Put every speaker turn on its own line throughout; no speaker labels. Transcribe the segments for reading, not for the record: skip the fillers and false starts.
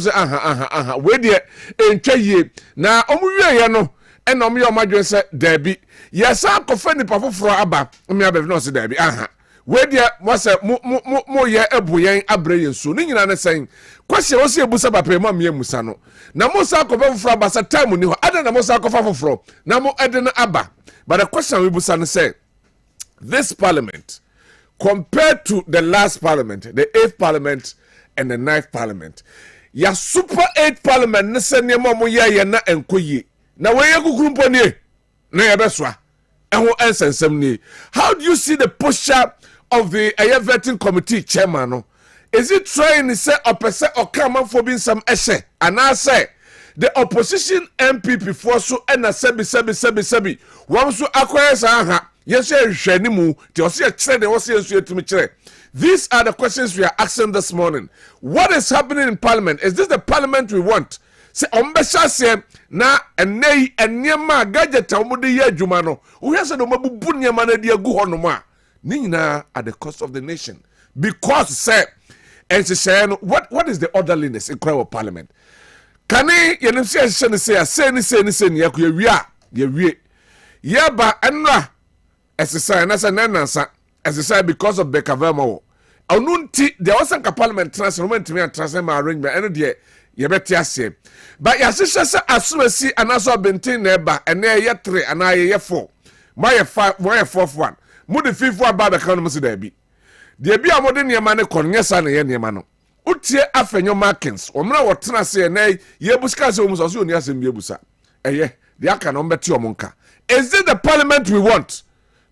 say we dey entwa yie na omuwie ye no ena omo ye omadwen say dabi yes akofa nipa foforo aba me abef no say dabi we dey mo say mo ye ebuyen abre yensu ni nyina ne sen kwase wo se ebusa ba pre ma me emusa no na mo sa akofa foforo aba sa time ni ho ada na mo sa akofa foforo na mo ede no aba. But the question we ebusa no say this parliament compared to the last parliament, the 8th parliament and the 9th parliament, ya super 8 parliament ne se nemo mo ye na enkoye na we ye kukurumpo ni na ye beswa ehun ensensem ni. How do you see the posture of the vetting committee chairman no? Is it trying to say opese okamanfo bi nsam ehye and I say the opposition MPP for so na sebi won so akoye sa ha yes hwani mu ti o se kire de o se ensu etumi kire. These are the questions we are asking this morning. What is happening in Parliament? Is this the Parliament we want? Say ombesha se na enei enyema gadget omude ye adwuma no. We say no mabubu nyema na de agu hono ma. Ni nyina at the cost of the nation. Because say and say what is the orderliness in our Parliament? Kani yenim say ni yakuyewia yewie. Yeba enra exercise na say nanansa exercise because of Bekavemo. Onunti there was a parliament transfer to me and transfer my arrangement and the yebetiase. But yasisha say asumasi anaso benten neba and ye 3 and ye 4. My 5 my 4th one. Mu the 5th one ba be kan mo se da bi. De bi amode niema ne konyesa na ye niema no. Utie afenyo markings. Omra wo tena se na ye buska se omuso so oni asem bi ebusa. Eye de aka no mbeti omonka. Is it the parliament we want?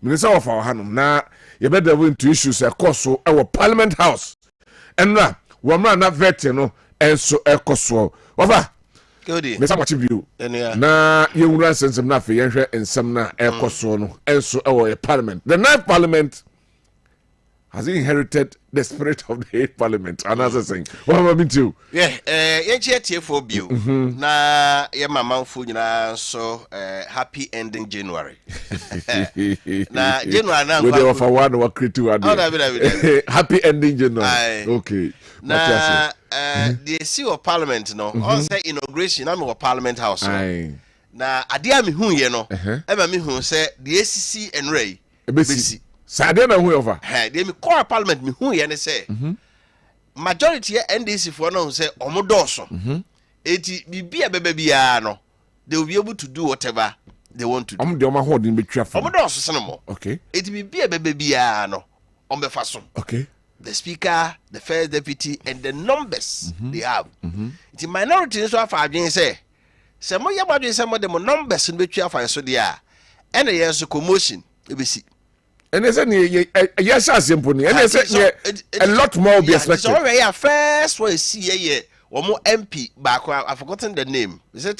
Minister of our hanum na you better win to issues a course our Parliament House. And now, we're not vetting no and so a course. Over. Good. Miss Amachibu. Na you run sense of nothing and some na air course and so our Parliament. The 9th Parliament has inherited the spirit of the 8th Parliament. Another thing. What am I mean to?
Yeah, you for you. Na your mama food so happy ending January. Na January na
we dey offer one or create two. Happy ending January. Okay.
Na the CEO of Parliament no. On say inauguration am of Parliament House. Na adia me hu ye no. E ma me hu say the ACC and Ray.
Ebesi. Sade na hu over.
They me call Parliament me hu ye ne say. Majority NDC for no say omodoso. Eti bibia bebia no. They will be able to do whatever they want to do.
De oma holding be traffic.
Omodoso senemo.
Okay.
Eti bibia bebia no. Ombefaso.
Okay.
The speaker, the first deputy and the numbers they have. Eti minority so afa adwen say mo yabadwen say mo de mo numbers no betwa afa so dia. Ene yes commotion ebesi.
And they said, yes, as simple. And they said, a lot more will be expected.
So, yeah, first one see one more MP back. I've forgotten the name. Is it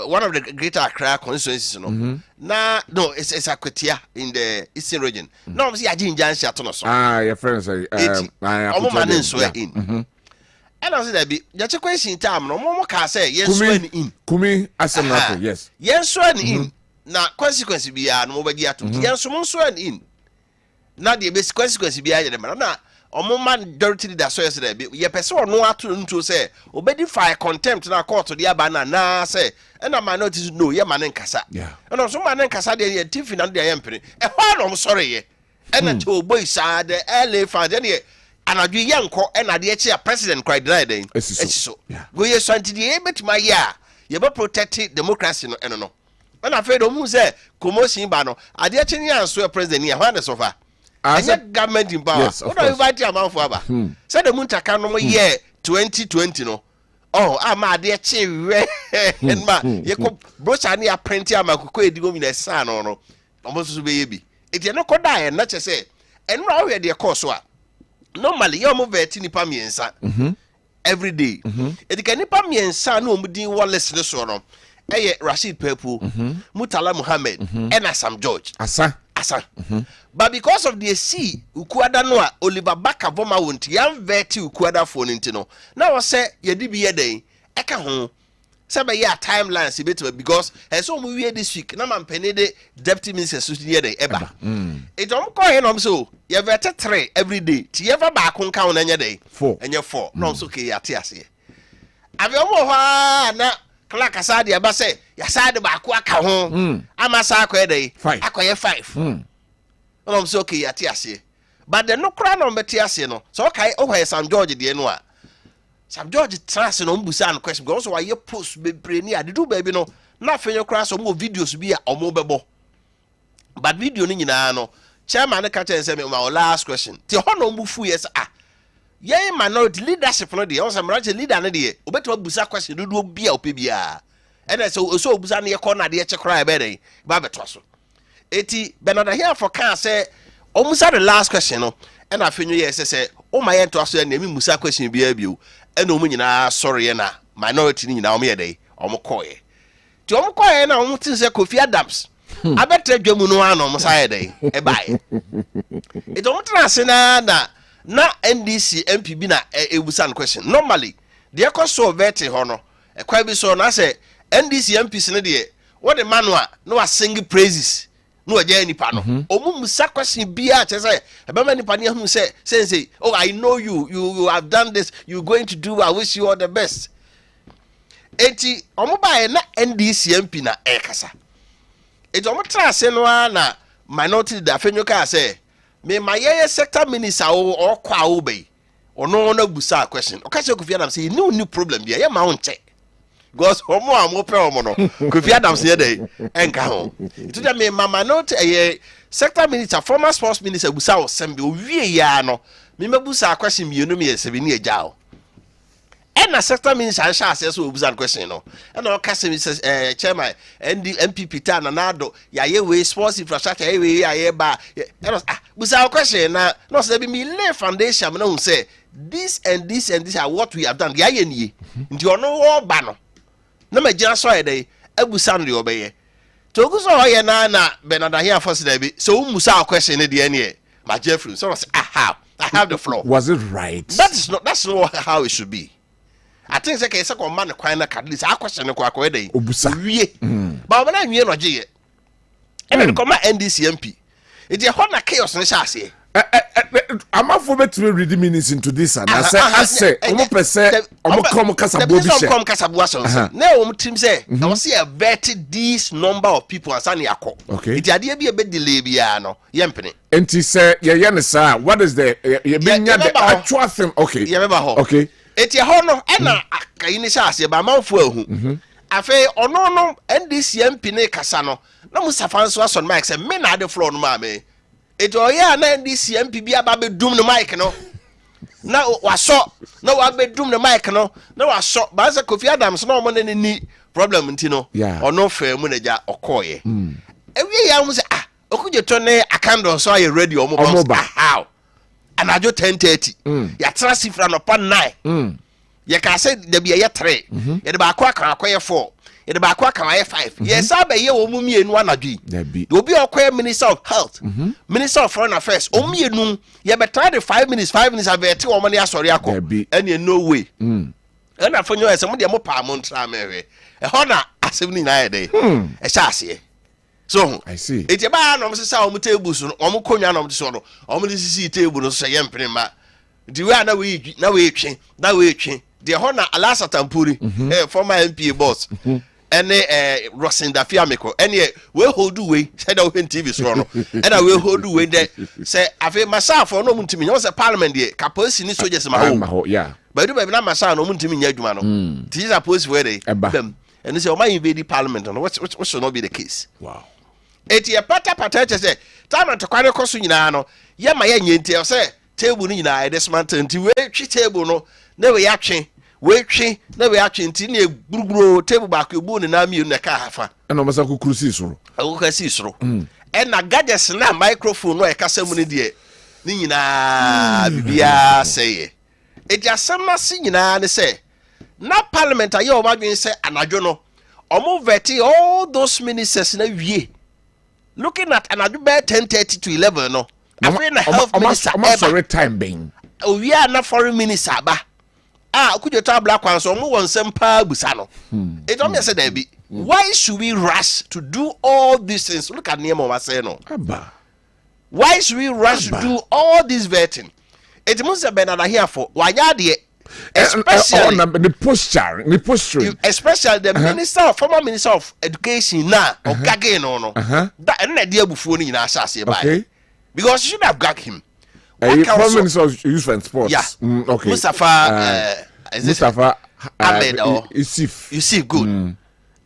one of the greater Accra constituencies? No, it's Akwetia in the Eastern region. No, I'm saying Jansi Atonoso.
Your friends say,
I'm man in. And I said, that be just a question time. No more can say, yes, in.
Kumi, as a yes.
Yes, in. Na consequence be ya no body ato yan so monso an in na the basic consequence be ya dem na omo man dirty that so yesterday be ye person no ato nto say obedi file contempt na court de aba na say na man notice no ye man nkasa na so man nkasa de ye tifi na de ye mpene e ho no sorry ye na che oboy sa de LA fan de ye anadwe ye nko na de che president cry deny den so go ye so anti de betima ya ye be protect democracy no eno no. When I fed on say commotion bano, I did change a president here. What is over? I said government in power. What are you inviting about for? Said the Muntaka no year 2020 no. Oh, I'm a dear chief. And ma, you could brush any a printer, my cocoa go in a son or no. Almost baby. It you no could die and not just say. And now we are dear course. Normally, you're moving to Nipami and son every day. It can Nipami and son who would do one less or Rashid Pepu, Mutala Muhammad, and Assam George. Asa. But because of the sea, Ukuada Noa, Oliver Baka Voma won't yam veti Ukuada phone intino. Now I say, ye dibi ye day, Eka home. Sabe ya timeline si better because as so we this week, na man penede deputy minister suti day eba. It don't call him so. You vete 3 every day. Ti ever back on count any day.
4.
And you're 4. No, so okay, ya tiasi. ave omo ha na clerk asade aba say ya sade ba ko aka ho ama sa akoye dey akoye 5 no so okay yati ase but the no kra no beti ase no so okay o Sam George de no a Sam George trans no mbusa an question because why you post be ni adedu baby no na fenyo kra so mo videos bi a omo bebo but video ni nyina no chairman ka tell say me my last question ti ho no mbufu yes ye minority leadership no de o say minority leader no de obeto busa question dudu bi a opebia and so obusa na ye corner de che kra e be dey ba beto so eti Bernard here for can say omusa the last question no and afenyo yes say o ma ye to aso na mi musa question bi abio and o mu nyina sorry na minority ni nyina o me ye dey o mo koye ti o mo koye na o mo tin say Kofi Adams abetre dwamu no ano mo say dey e bae eti o mo trase na NDC MP bi na ebusa no question normally the so vete ho no e kwa bi so na say NDC MPs ne de what the man no a sing praises no aja nipa no musa question bia che say e be ma nipa ne hu say oh I know you have done this, you going to do, I wish you all the best. Eti omo bae na NDC MP na kasa eti omo tra se no na minority da fenyo ka say me my sector minister or kwa obey or no busa question o ka se Kofi Adams say no problem bia ye ma won che because omo amope omo no Kofi Adams here dey enka ho to dem me mama not sector minister former sports minister busa o sembe o wie ya no me mabusa question mienu me yesebe ni eja o na sector minister sha access o busa question no and o ka se chairman MPP ta na nado ya ye we sports infrastructure ye we ya ba busa question na no say be me lay foundation me no say this and this and this are what we have done ya ye nie nti ono wo ba no na magina so dey abusa no de obeye to guso hoye na Bernard here for say be so umusa question ne de ne ma Jeffrey so say I have the floor.
Was it right?
That's not how it should be. I think say say ko man kwan na at least a question ko akwa dey
obusa
wie ba na wie no gye e me ko ma NDC MP e dey ho na chaos ne sha ase
amafo betime read minutes into this and I say omo pese omo come kasabo bi she
come kasabo so na omo tim say na we see a bet this number of people answer na yakọ it ade bi e be delay bia no ye mpene
enti say ye ne sa what is the ye benya the actual thing okay
ye meba ho
okay
eti ho no e na kai ni sha ase ba manfo ahu afi ono no NDC MP ne kasa no na Musafa nso aso mic say me na the floor no ma me eti oya na NDC MP bia ba be dum no mic no na waso na wa be dum no mic no na waso ba say Kofi Adams na omo ne ni problem nti no ono fa mu na ja okoye ewie ya mu say okuje to ne akando so aye ready omo ba how anajo 10:30 ya tra sifra no pa 9 ye ka say da bia ye 3 ye de ba akwa kan akoye 4 ye de ba akwa kan aye 5 ye sa ba ye wo mu mienu anadwi de obi okoye minister of health minister of foreign affairs o mienu ye be try the 5 minutes avete wo mani asori akọ any no way na fonyo ese mo de mo pa mo ntra mewe e ho na asem ni na ye de e sha ase so
I see
eti ba na mo se sa o mo table so o mo konwa na mo so no o mo sisi table no so ye mpene ma di we na we twen de ho na Alasa Tampuri former MP boss ene Rosinda Fiamiko ene we hold we said o TV so no ene we hold we de say afi masafo no muntimi no say parliament de kaposi ni soldiers ma ho
yeah
but do be na masa no muntimi nya adwuma no this is police where they bam and say o ma invade parliament no what should not be the case.
Wow.
Eti e pata say time to kware koso nyina no ye ma ye nyenti o say table ni nyina e dismantle nti we twi table no na we yatwe we twi na we atwe nti na egburu table back ebu ne na mienu na ka hafa
e no masa kukuru si soro
si soro e na gadgets na microphone no e kasa mu ne de ni nyina bibia say e dia sam na si nyina ne say na parliament aye o madwen say anadwo no omo veti all those ministers na wie looking at anadwo by 10:30 to 11 no afi na health minister
sorry time being
we are na foreign minister ba okujo to abla kwan so omo won sem pa busa no it don't say there be why should we rush to do all these things? Look at Niemo was saying no why should we rush to do all this vetting? It must have been here for why especially
the posture,
especially the former minister of education now, or gagging no. That and idea before you know, by because you should have gagged him.
Former minister of youth and sports.
Yeah,
okay.
Mustafa Ahmed or Yusuf, good.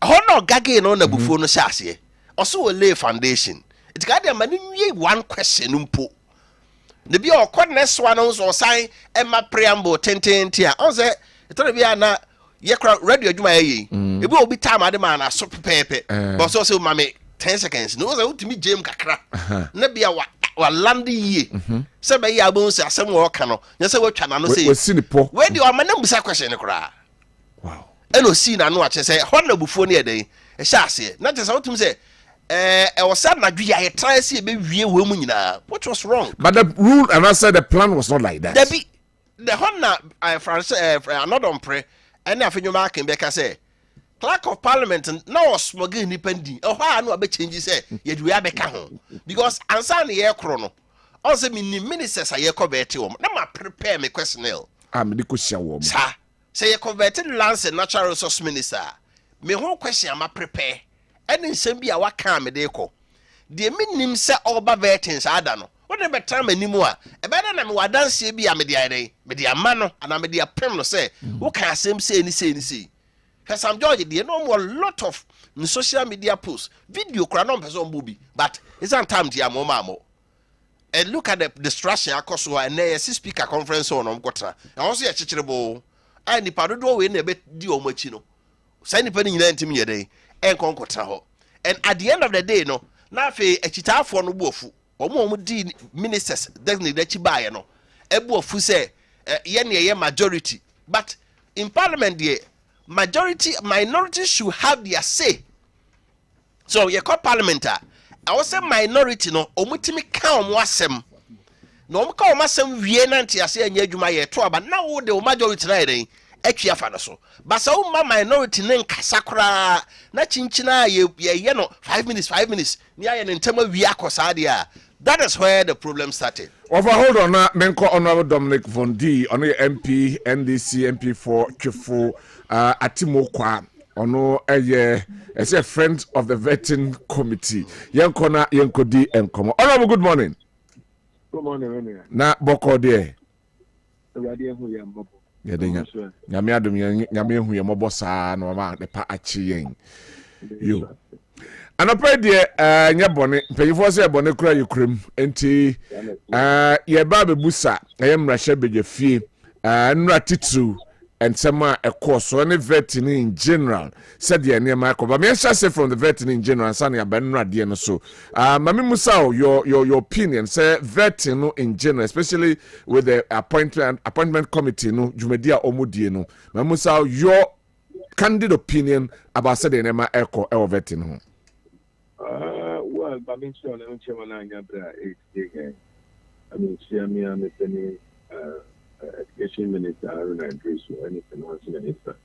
Honor gagging on the before no shassie. Also a lay foundation. It's got them one question umpo. The be all next one also sign Emma preamble 10 tia. Also, it's going to be a radio do my it will be time at the man I so pepe. But also, mammy, 10 seconds. No, so to me, Jim Kakra. Nebi a landy ye. Some ya bones are some more canoe. Yes, I will channel say, where do you are my number question? Wow. And no see, I know what I say. Honor before near day. A chassis. Not just how to say. I was sad that I try to see a baby woman. What was wrong?
But the rule and I said the plan was not like that.
The Honda, France, not on pray, and I think you mark and Becca say, Clerk of Parliament, and now smuggling independent. Oh, I know a bit changes, yet we have a home. Because I'm signing the air chrono. Also, meaning ministers are your covet home. Now, prepare me questionnaire.
I'm the question,
sir. Say a converted Lance and Natural Resource Minister. Me whole question, I'm prepare. And in Sambia, what can me deco? The minim say all bavetins, I don't know. What never time anymore? A better than what dance be a media day, media mano, and a media permanent say, who can same say any. Has some George, the no more lot of social media posts, video cranon person booby, but it's on time to Yamamo. And look at the distraction across and there is speaker conference on Gota. I also a chichable. And the Padudo in a bit dio mochino. Send penny in a day. And conquer and at the end of the day, no, now a chita for no wofu, or more ministers definitely that you buy, no, a wofu say, yen majority, but in parliament, the minority should have their say. So, you call parliamentar, I was a minority, no, omutimi count wasem. No, call masem vienanti, I say, and you my but now the majority night. Actually, so. But so my minority name Kasakra, not chinchina, you know, 5 minutes. Near an intimate Viacosadia. That is where the problem started.
Over hold on, Menko Honorable Dominic Von D, on the MP, NDC, MP for Chifu, Atimokwa, ono as a friend of the vetting committee. Yankona, Yankodi, and Como. Honorable, good morning.
Good morning,
Na Boko de.
Yadinga.
Nyame adom nyame hu ye mobo saa na ma de pa achi yen. Yo. Anopre de nya bone, peyifo se bone kura yukrem enti ye ba bebusa ayemra hye begefie nra titru ensema ekoso ne vetting in general said the name Michael but me say from the vetting in general san ya benra de no so mami musa your opinion say vetting no in general especially with the appointment committee no jumedia omudie no mami musa your candid opinion about said the name Michael vetting no
well mami sure na chairman anya bra 8 day I mean me Education Minister Aaron Andrews and the Finance Minister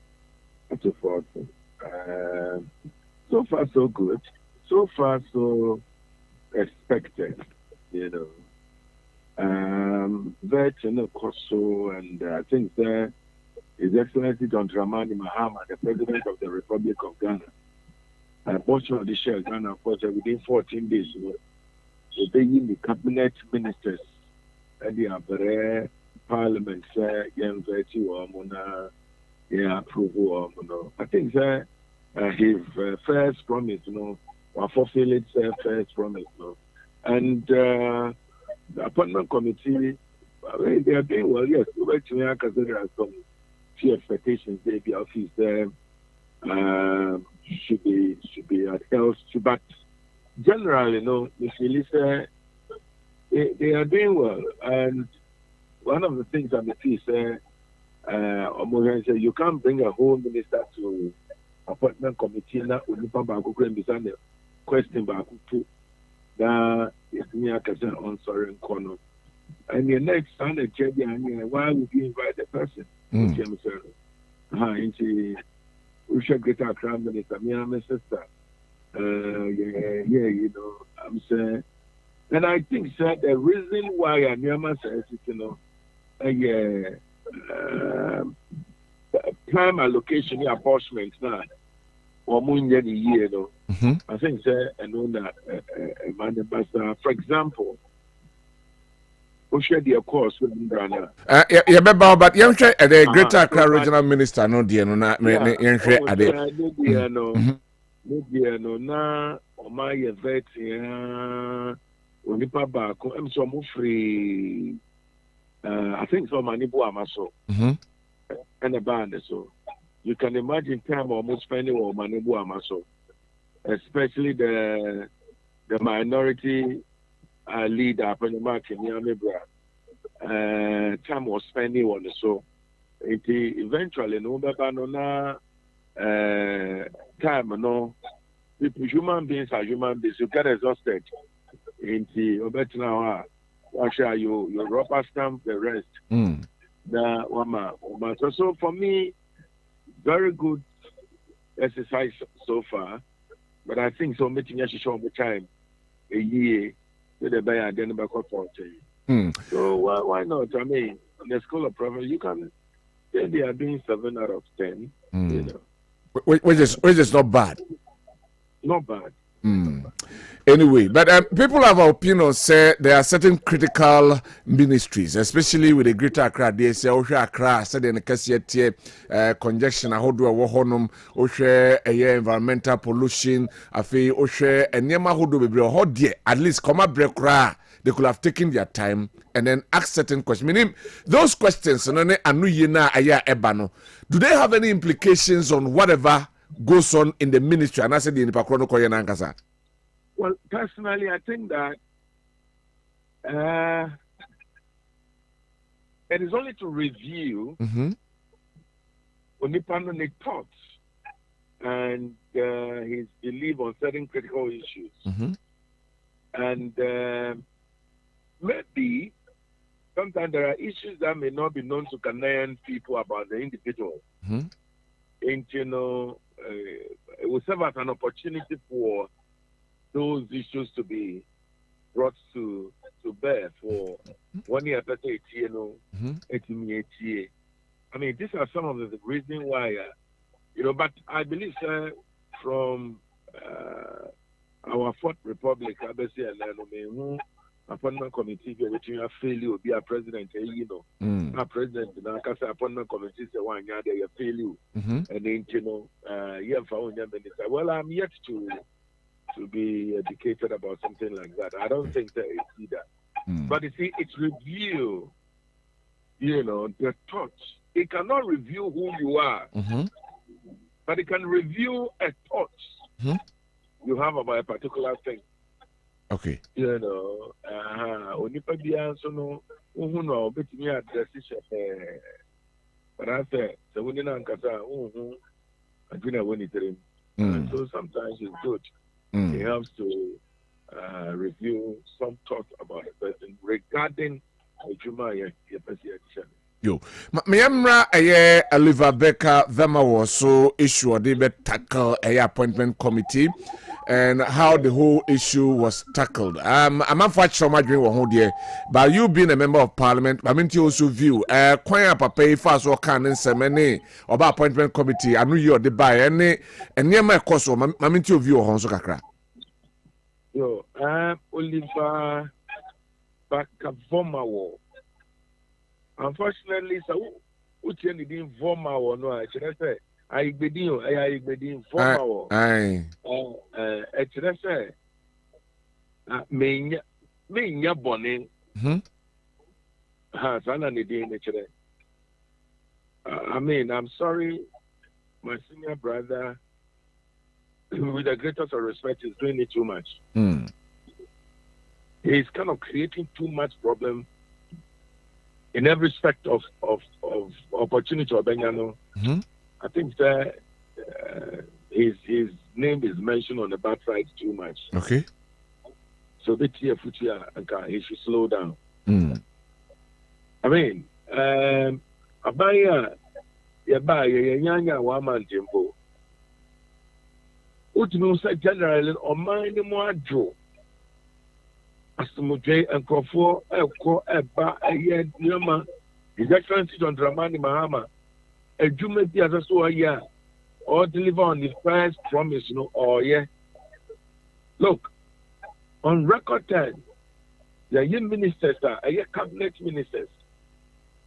and so forth. So far so good. So far so expected, you know. That Koso and I think that His Excellency Don Dramani Mahama, the President of the Republic of Ghana, portion of the share Ghana, of course, within 14 days, obeying the cabinet ministers and the Abere Parliament say approval I think his first promise, or fulfill its first promise, and the appointment committee, they are doing well. Yes, we consider some few expectations. The office should be adhered to, but generally, if you listen, they are doing well, and one of the things that the piece said, you can't bring a whole minister to appointment committee na unipa baako kura mbisa ne question baako to na yesimi akasa on sorry nkono and the next time the chair why would you invite the person into Usha Greater Crown Minister me and my sister you know I'm saying and I think that the reason why Anyama says it time allocation apportionment now. Or the year, no. I think I know that for example, we share the course with Brana.
Yeah, but you share the Greater Accra Regional Minister, no, dear, no, na
my vet, Onipa Bako, I'm so free. I think so many Buamaso and a band so. You can imagine time almost spending or Manibu Amaso, especially the minority leader, Maakye time was spending on the so. It eventually no time no. People, human beings are human beings. You get exhausted. You rubber stamp the rest. So for me. Very good exercise so far, but I think so making a show the time a year to the buyer then back up 40. So why not? I mean, in the school of prophet, you can say they are doing 7 out of 10. You know,
which is not bad.
Not bad.
Anyway, but people have opinions. Say there are certain critical ministries, especially with the Greater Accra. They say Osha Accra, said in the Kessben congestion. I hold a honum. Osha environmental pollution. Afi Osha and Yama Hodo be hot dear. At least come up break. They could have taken their time and then ask certain questions. Meaning those questions. Do they have any implications on whatever goes on in the ministry? And I said the Nipakrono Koyenankasa.
Well, personally, I think that it is only to review Onipan's thoughts and his belief on certain critical issues. And maybe sometimes there are issues that may not be known to Ghanaian people about the individual. And, you know, it will serve as an opportunity for those issues to be brought to bear for 1 year, you know, I mean, these are some of the reasons why, you know, but I believe from our Fourth Republic, appointment committee, which you have failure will be a president, you know, a president, appointment committee, say 1 year, they failure, and then, you know, you have found your minister. Well, I'm yet to be educated about something like that. I don't think that it's either. But you see, it's review, you know, the thoughts. It cannot review who you are, but it can review a thought you have about a particular thing.
Okay.
You know, Onipa Bianso no, no, but me address it. But I said, the winning Ankasa, I do not win it. So sometimes it's good. It helps to review some thoughts about a person regarding Juma.
Yo, Miamra Oliver Becker Vema was so issue they be tackle a appointment committee and how the whole issue was tackled. I'm not sure my dream here, but you being a member of Parliament, I mean to also view quite papa fast or can in semene about appointment committee. I know you're the buy any and near my course or my mean to view on Sokakra.
Yo, Oliver Becker Vema. Unfortunately, so who didn't form our no, I should say, I begin form our I should say, me bonning has an idea in the I mean, I'm sorry, my senior brother, with the greatest of respect, is doing it too much. He's kind of creating too much problem in every respect of opportunity or Benyano. I think that his name is mentioned on the bad side too much.
Okay.
So the tier future he should slow down. I mean, Abaya Yanya Waman Jimbo. What you say generally on mind more draw. Asumuje and Crawford, Elko, Eba, Ayed, Yama, His Excellency John Dramani Mahama, a Jumeti as a so yeah, or deliver on the first promise, yeah. Look, on record time, the young ministers are cabinet ministers.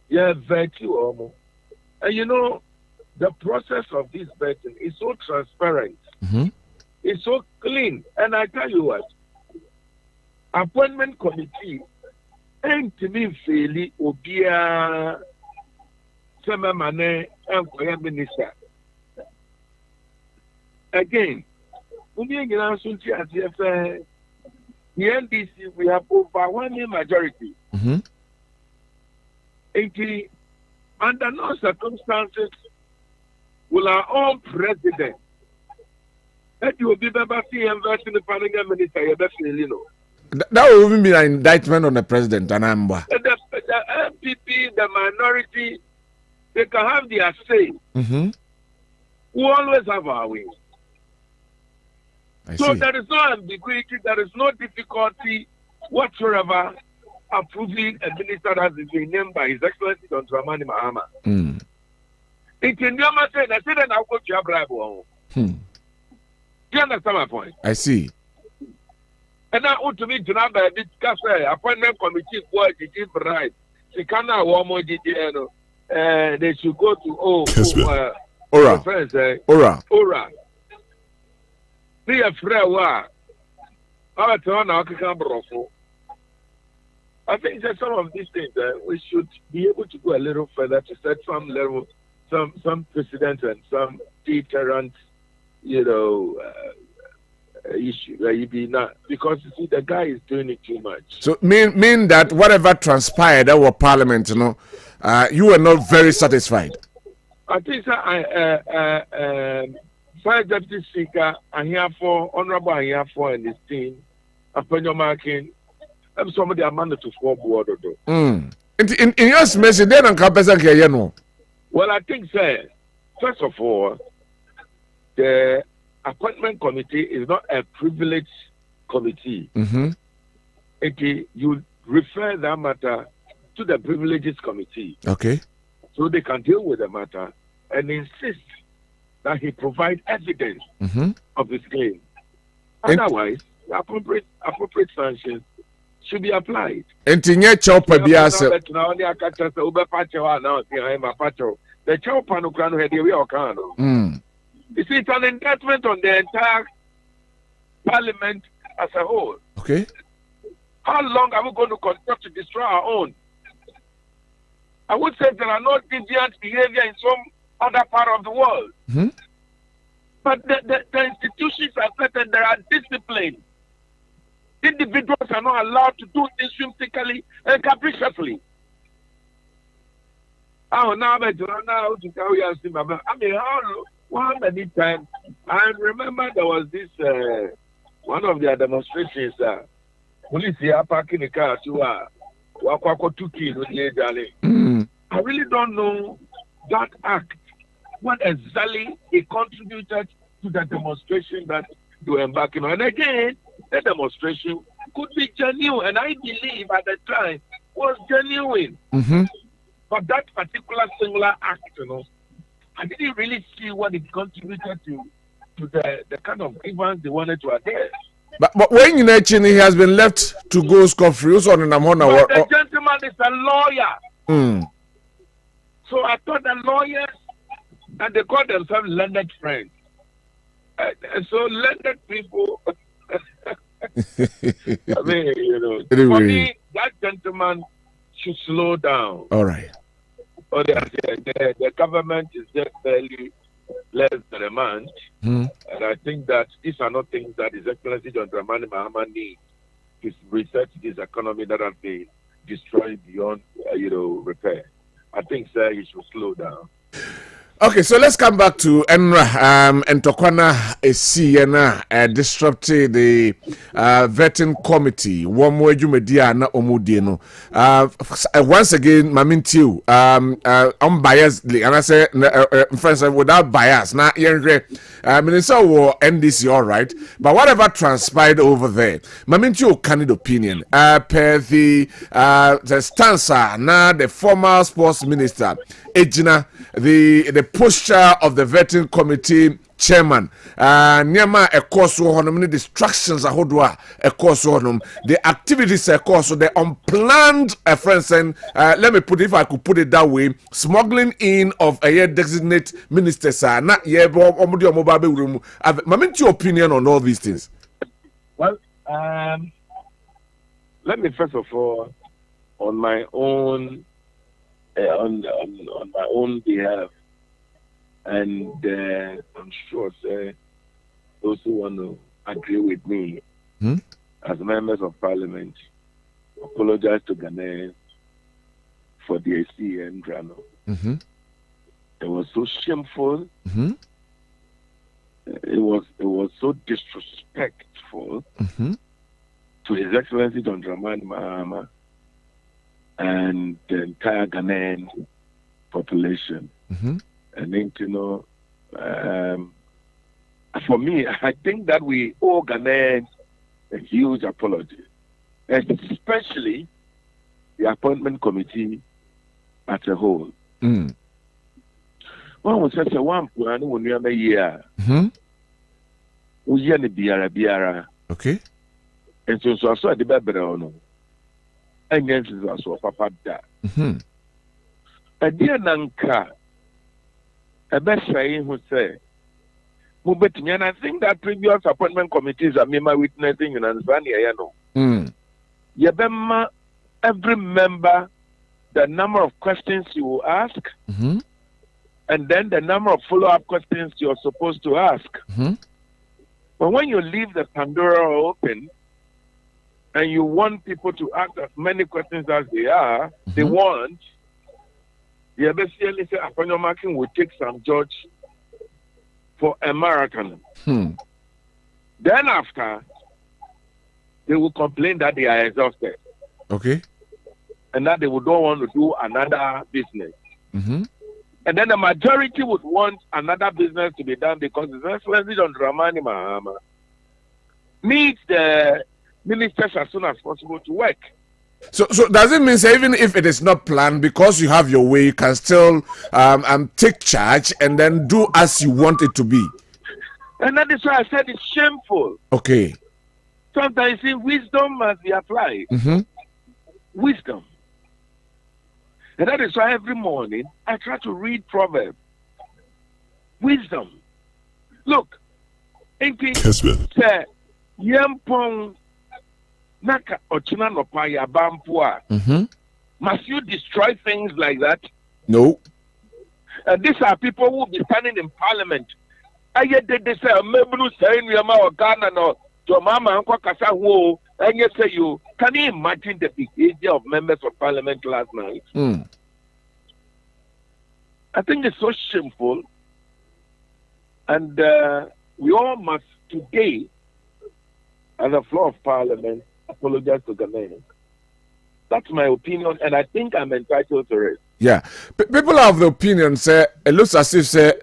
Yeah, virtue almost. And the process of this vetting is so transparent.
Mm-hmm.
It's so clean. And I tell you what, appointment committee ain't to me fairly obia Semamane and minister. Again, the NDC, we have overwhelming majority.
Mm-hmm.
Under no circumstances will our own president that you will be able to see investing in the Parliament minister, you definitely know.
That will even be an indictment on the president, and I'm
the MPP, the minority, they can have their say.
Mm-hmm.
We always have our way. So
see.
there is no ambiguity, there is no difficulty whatsoever approving a minister that has been named by His Excellency Don Dramani Mahama. It's in your matter, I said that I'll go to your bribe. Do you understand my point? I
see.
And now, to me, to now, appointment committee for the bribe. She cannot warm more GTN. They should go to
Ora. Ora.
Be a friend. I think that some of these things we should be able to go a little further to set some level, some precedent and some deterrent, issue. Because you see, the guy is doing it too much. So
mean that whatever transpired at our parliament, you were not very satisfied.
I think Five Deputy Speaker, Honorable Anyafo and his team, upon your marking. I'm somebody I'm managed to fall board.
In your message, then
well, I think, sir, first of all, the appointment committee is not a privileged committee.
Mm-hmm.
You refer that matter to the privileges committee.
Okay.
So they can deal with the matter and insist that he provide evidence of his claim. Otherwise, the appropriate sanctions should be applied.
And to get chopper be as
the chopper no can head we can. You see, it's an indictment on the entire parliament as a whole.
Okay.
How long are we going to continue to destroy our own? I would say there are no deviant behavior in some other part of the world.
Mm-hmm.
But the institutions are certain, there are discipline. Individuals are not allowed to do things whimsically and capriciously. How many times? I remember there was this one of their demonstrations. Police here parking the car to I really don't know that act. What exactly it contributed to the demonstration that they were embarking on. And again, the demonstration could be genuine, and I believe at the time was genuine.
Mm-hmm.
But that particular singular act, I didn't really see what it contributed to the kind of events they wanted to address.
But when he has been left to go scot-free, the
gentleman is a lawyer. So I thought the lawyers, and they call themselves learned friends. And so learned people, I mean, for me, that gentleman should slow down.
All right.
Or the government is just barely less than a month. And I think that these are not things that His Excellency John Dramani Mahama needs to research this economy that has been destroyed beyond, repair. I think, sir, he should slow down.
Okay, so let's come back to Enra and Tokwana Esiena disrupted the vetting committee. One more Jumedia na Omudino. Once again, Mamintiu, unbiasedly, and I say, friends, without bias. Now, Minister will end this year, all right? But whatever transpired over there, Mamintiu candid opinion. Per the stanza, now the former sports minister, Ejina, the posture of the vetting committee chairman, Nyama a course honum, the distractions a hodwa a course honum, the activities a course, the unplanned friends, and let me put it, if I could put it that way, smuggling in of a year designate ministers are not yet mobile room. Moment your opinion on all these things.
Well, let me first of all, on my own, on my own behalf, and I'm sure those who want to agree with me as members of parliament apologize to Ghanaians for the ACN drama. It was so shameful. It was so disrespectful to His Excellency Don Dramani Mahama and the entire Ghanaian population. And then, for me, I think that we owe Ghanaians a huge apology, especially the appointment committee as a whole. One was such a one plan when we have a year. We hear the biara.
Okay.
And so I saw the background. And yes, I saw Papa da. A dear Nanka. A best saying who say, and I think that previous appointment committees are my witnessing in Tanzania, every member, the number of questions you will ask, and then the number of follow-up questions you're supposed to ask. But when you leave the Pandora open and you want people to ask as many questions as they want, the basically say appointment marking will take some judge for a marathon. Then after, they will complain that they are exhausted.
Okay.
And that they would don't want to do another business. And then the majority would want another business to be done because His Excellency Don Dramani Mahama needs the ministers as soon as possible to work.
So does it mean, say, even if it is not planned, because you have your way, you can still take charge and then do as you want it to be?
And that is why I said it's shameful.
Okay.
Sometimes wisdom must be applied. Wisdom. And that is why every morning I try to read Proverbs. Wisdom. Look,
Kessben.
say, Yampong Naka Ochina no Paya Bampua. Must you destroy things like that?
No.
And these are people who will be standing in parliament. And yet they say, Mebru saying Yama or Ghana no to Mama Uncle Kasa wo, and you say you can you imagine the behavior of members of parliament last night? I think it's so shameful. And we all must today, on the floor of parliament, apologize to Ghanaians. That's my opinion, and I think I'm entitled to it.
Yeah. People are of the opinion, say, it looks as if, say,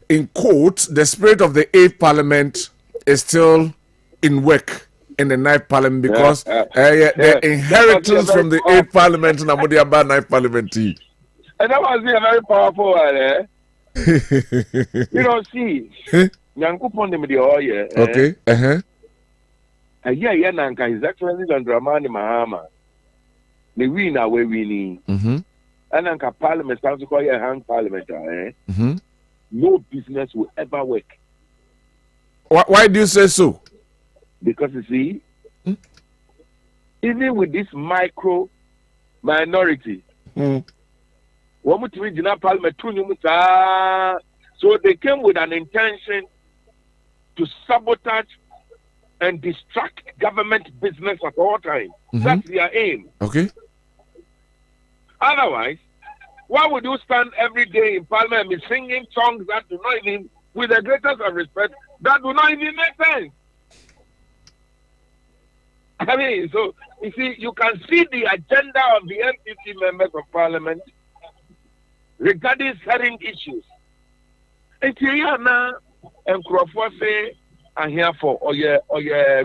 in quote, the spirit of the 8th parliament is still in work in the 9th parliament because the inheritance from the 8th parliament in Amodiaba 9th parliament.
And that was a very powerful one, You know, see, Yankupon de Medioye.
Okay.
A year, Nanka, His Excellency Don Dramani Mahama. The winner, we winning. And Nanka Parliament stands to call you a hang parliament. No business will ever work.
Why do you say so?
Because you see, even with this micro minority, so they came with an intention to sabotage and distract government business at all times. That's their aim.
Okay.
Otherwise, Why would you stand every day in Parliament and be singing songs that do not even, with the greatest of respect, that do not even make sense? I mean, so you see, you can see the agenda of the MPP members of Parliament regarding certain issues. And here now, and Crawford say, I'm here for or your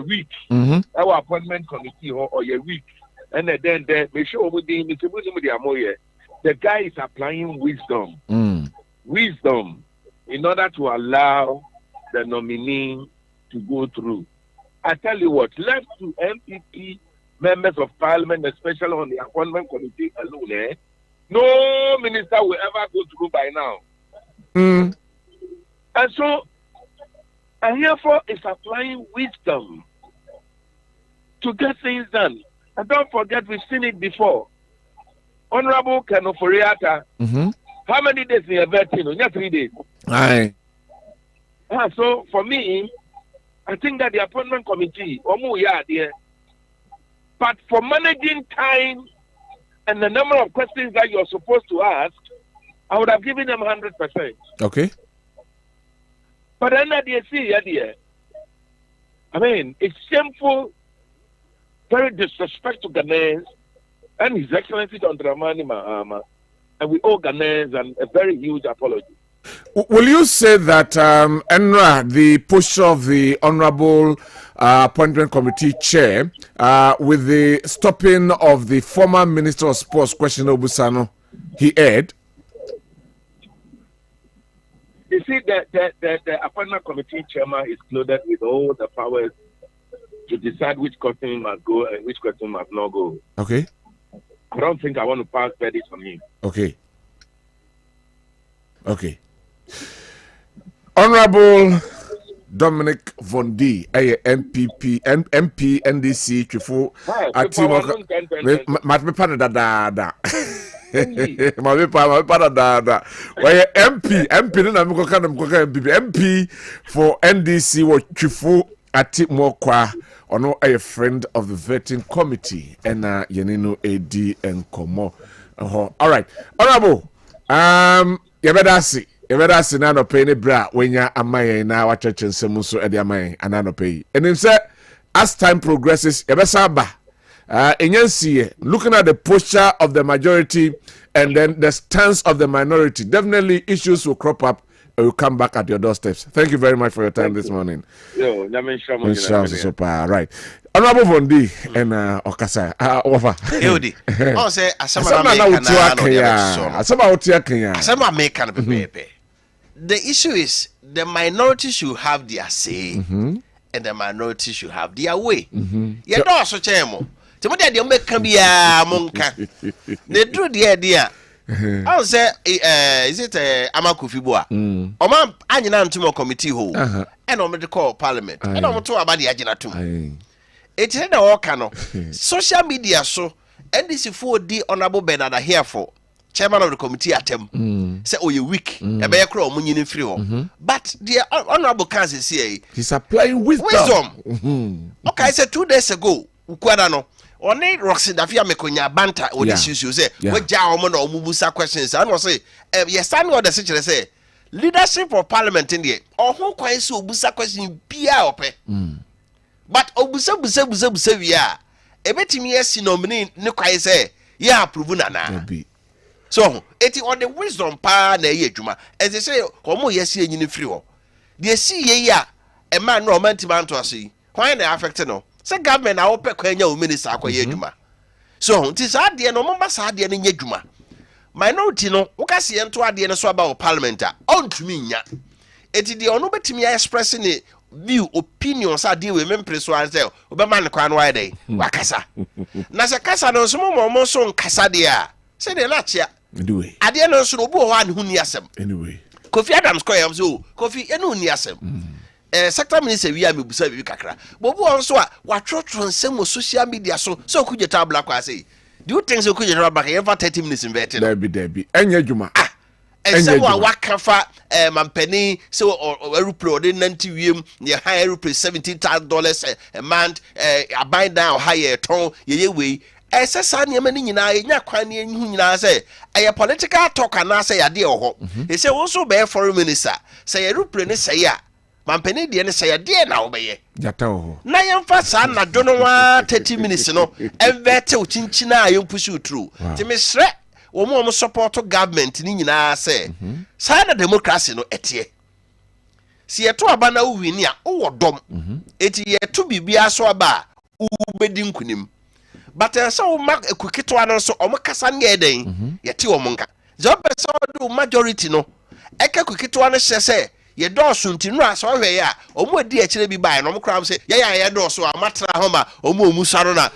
week. Our appointment committee or your week. And then make sure the guy is applying wisdom. Wisdom in order to allow the nominee to go through. I tell you what, left to MPP members of Parliament, especially on the appointment committee alone, no minister will ever go through by now. And so, and therefore, is applying wisdom to get things done. And don't forget, we've seen it before. Honorable Kenoforiata, how many days in a vetting? Just 3 days.
Aye.
So, for me, I think that the appointment committee, but for managing time and the number of questions that you're supposed to ask, I would have given them 100%.
Okay.
But then I mean, it's shameful, very disrespectful to Ghanaians and His Excellency Don Dramani Mahama, and we owe Ghanaians a very huge apology.
Will you say that Enra, the posture of the Honorable Appointment Committee Chair, with the stopping of the former Minister of Sports, Kwabena Obusano, he aired?
You see, the Appointment Committee Chairman is loaded with all the powers to decide which question must go and which question must not go.
Okay.
I don't think I want to pass credit on him.
Okay. Okay. Honorable Dominic Vondi, MPP, MP, NDC, Chifu, Atimo, Matmepana da. MP for NDC was Chifu Atimo, or a friend of the vetting committee, and Yenino AD and Komo. All right. Honorable, Yabedasi na no pay ni bra wenya amaye na wa church nsemu so e de amaye ana no pay. And him say as time progresses yabesa ba enyansie looking at the posture of the majority and then the stance of the minority, definitely issues will crop up and will come back at your doorsteps. Thank you very much for your time this morning.
Yo,
right. Honorable Vondi and Okasa Ofa.
Eudi. Oh say asama make the issue is the minority should have their say and the minority should have their way. You don't so chemo. Timothy de make can be monka. They do the idea. I say is it Amakufibua? Oma anyina ntumo committee ho. And o me call parliament. And o to about the agenda too. It is the all social media so NDC4 D Honorable Bernard here for chairman of the committee atem say oh you weak e be yakro omunyini free ho but the honorable council say
he's applying wisdom.
Okay, I said 2 days ago ukwada no oni Roxy Dafia mekonya banta o the issue say we ja omo na omubusa questions and say yes stand what the situation say leadership of parliament in there ohun kwan say obusa question bia ope but obusa we are ebetimi yes nominee ne kwan say ya approve na so it on the wisdom pa na ye adwuma as they say omo yes enyini free ho they see ye ya e man no man timan to aso kwan na affect no say government na ope kwanya o minister akoye adwuma so nti sa de no mo ba sa de no nya adwuma minority no wokase ye nto ade no so aba o parliament a ontumi nya eti de ono betimi express ne view opinions are deal with mempreso ansel obema ne kwan no why dey wakasa na se kasa no so mo so nkasa de a say de na chia
anyway
ade no so obu o wa ne hu ni asem
anyway
Kofi Adams ko yam so Kofi enu ni asem sector minister wi am busa bi kakra bobu on so a wa trotro nsem o social media so kuje tabla kwa say do you think so kuje tabla ka 30 minutes in vetting
debi enya dwuma
and so wakafa mampeni so aeroplane de nanti wiem ne high aeroplane $17,000 a month a bind down higher ton ye we ese sa ne mani nyina enya kwan ne hu nyina say eye political talk ana say yade ho e say won so be foreign minister say aeroplane ne say a mampani de ne say de na wo be
jata ho
na yemfa sa na dono wa 30 minutes no envete o chinchina ayempushi utru ti me sre wo mo support government ni nyina say sa na democracy no etie si yeto aba na wo wini a wo dom eti yeto bibia so aba wo bedi nkunim but so wo mak ekukito ano so o makasa ne eden yete wo monka zo be so do majority no eka kukito ano hye ye dɔɔso nti no aso hwɛ ya omo adi akire bi bai no mo kram se ye dɔɔso a matra ho ma omo saro na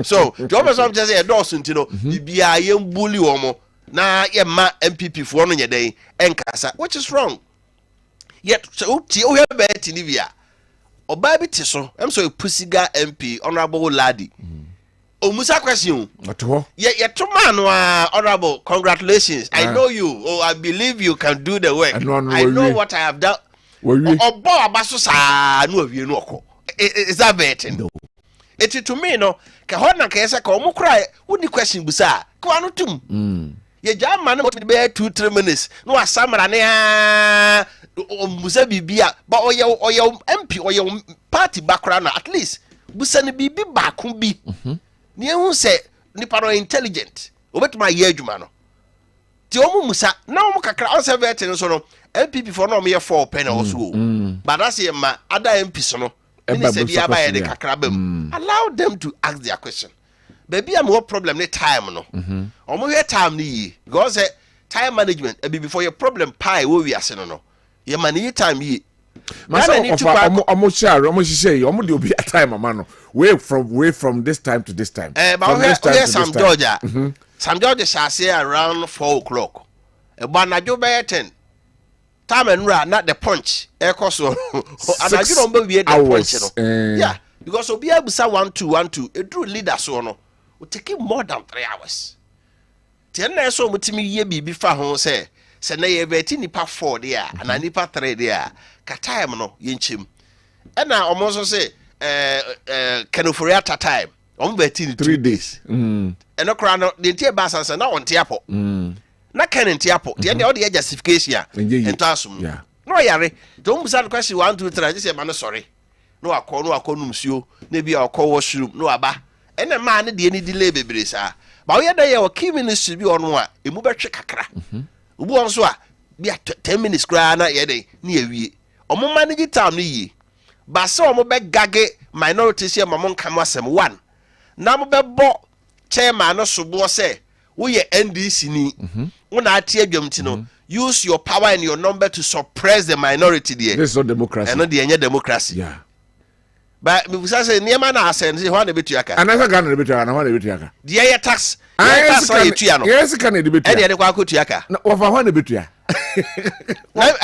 so do be so say ye dɔɔso nti no bibia ye mbuli wo mo na ye ma MPP fo no nye den enkasa which is wrong yet so ti o hwɛ be ti ni bia oba bi ti so em so pusiga MP honorable lady omusa question ye to man honorable congratulations. I know you. I believe you can do the work. I know what I have done. Obo abaso sa no awie no okọ is that better? No, it to me no ka ho na ka yesa ka omo kra woni question busa ka wano tum ye jam man mo be 2-3 minutes no asamra ne omusa bibia ba oye MP oye party background na at least busa ne bibi ba ko bi ni ehun se ni paro intelligent obetuma ye adwuma no ti omu musa na omu kakra on servete so no MPP for no me 4 pen also but that's ma other MPs no ni se dia ba ye de kakra bam allow them to ask their question baby am what problem ni time no omu he time ni because time management e be before your problem pie wo wi ase no ye man ni time yi Omo de obi time amano way from this time to this time. Sam Georgia. Sam Georgia shall say around 4 o'clock. But jo be 10. Time and run not the punch. E so and I don't be the punch no. Yeah, because obi abusa 1-2 it do leader so no. It take more than 3 hours. Ten na so mutimi ye bibi fa ho say na ye beti nipa 4 there and nipa 3 there. Ka time no yenchim e na omo so say kenoforia ta time omo be 3 days e no kra no de tie ba sansa na on tiapo na ken tiapo de all the justification ento asum no yare don't musa question 1 2 3 say man sorry no akọ numsuo na bia akọ washroom no aba e na ma ne de ni delay bebre sa ba wo yeda ye o key ministry bi ono a emu betwe kakra ubu on so a bia 10 minutes kra na ye de na ewie omo manage time no yi ba se omo be gage minorities here mamon kam asem 1 na mo be bo chairman no sobo se wo ye NDC ni una ati adwamti no use your power and your number to suppress the minority there.
This is not democracy.
And not the democracy.
Yeah.
But we say niema na asen se ho na betu aka.
Anasa ga na betu aka na ho na betu aka.
The tax. Yes can.
Yes can na betu aka.
E de kwa kotu aka.
Na wo fa ho na betu aka.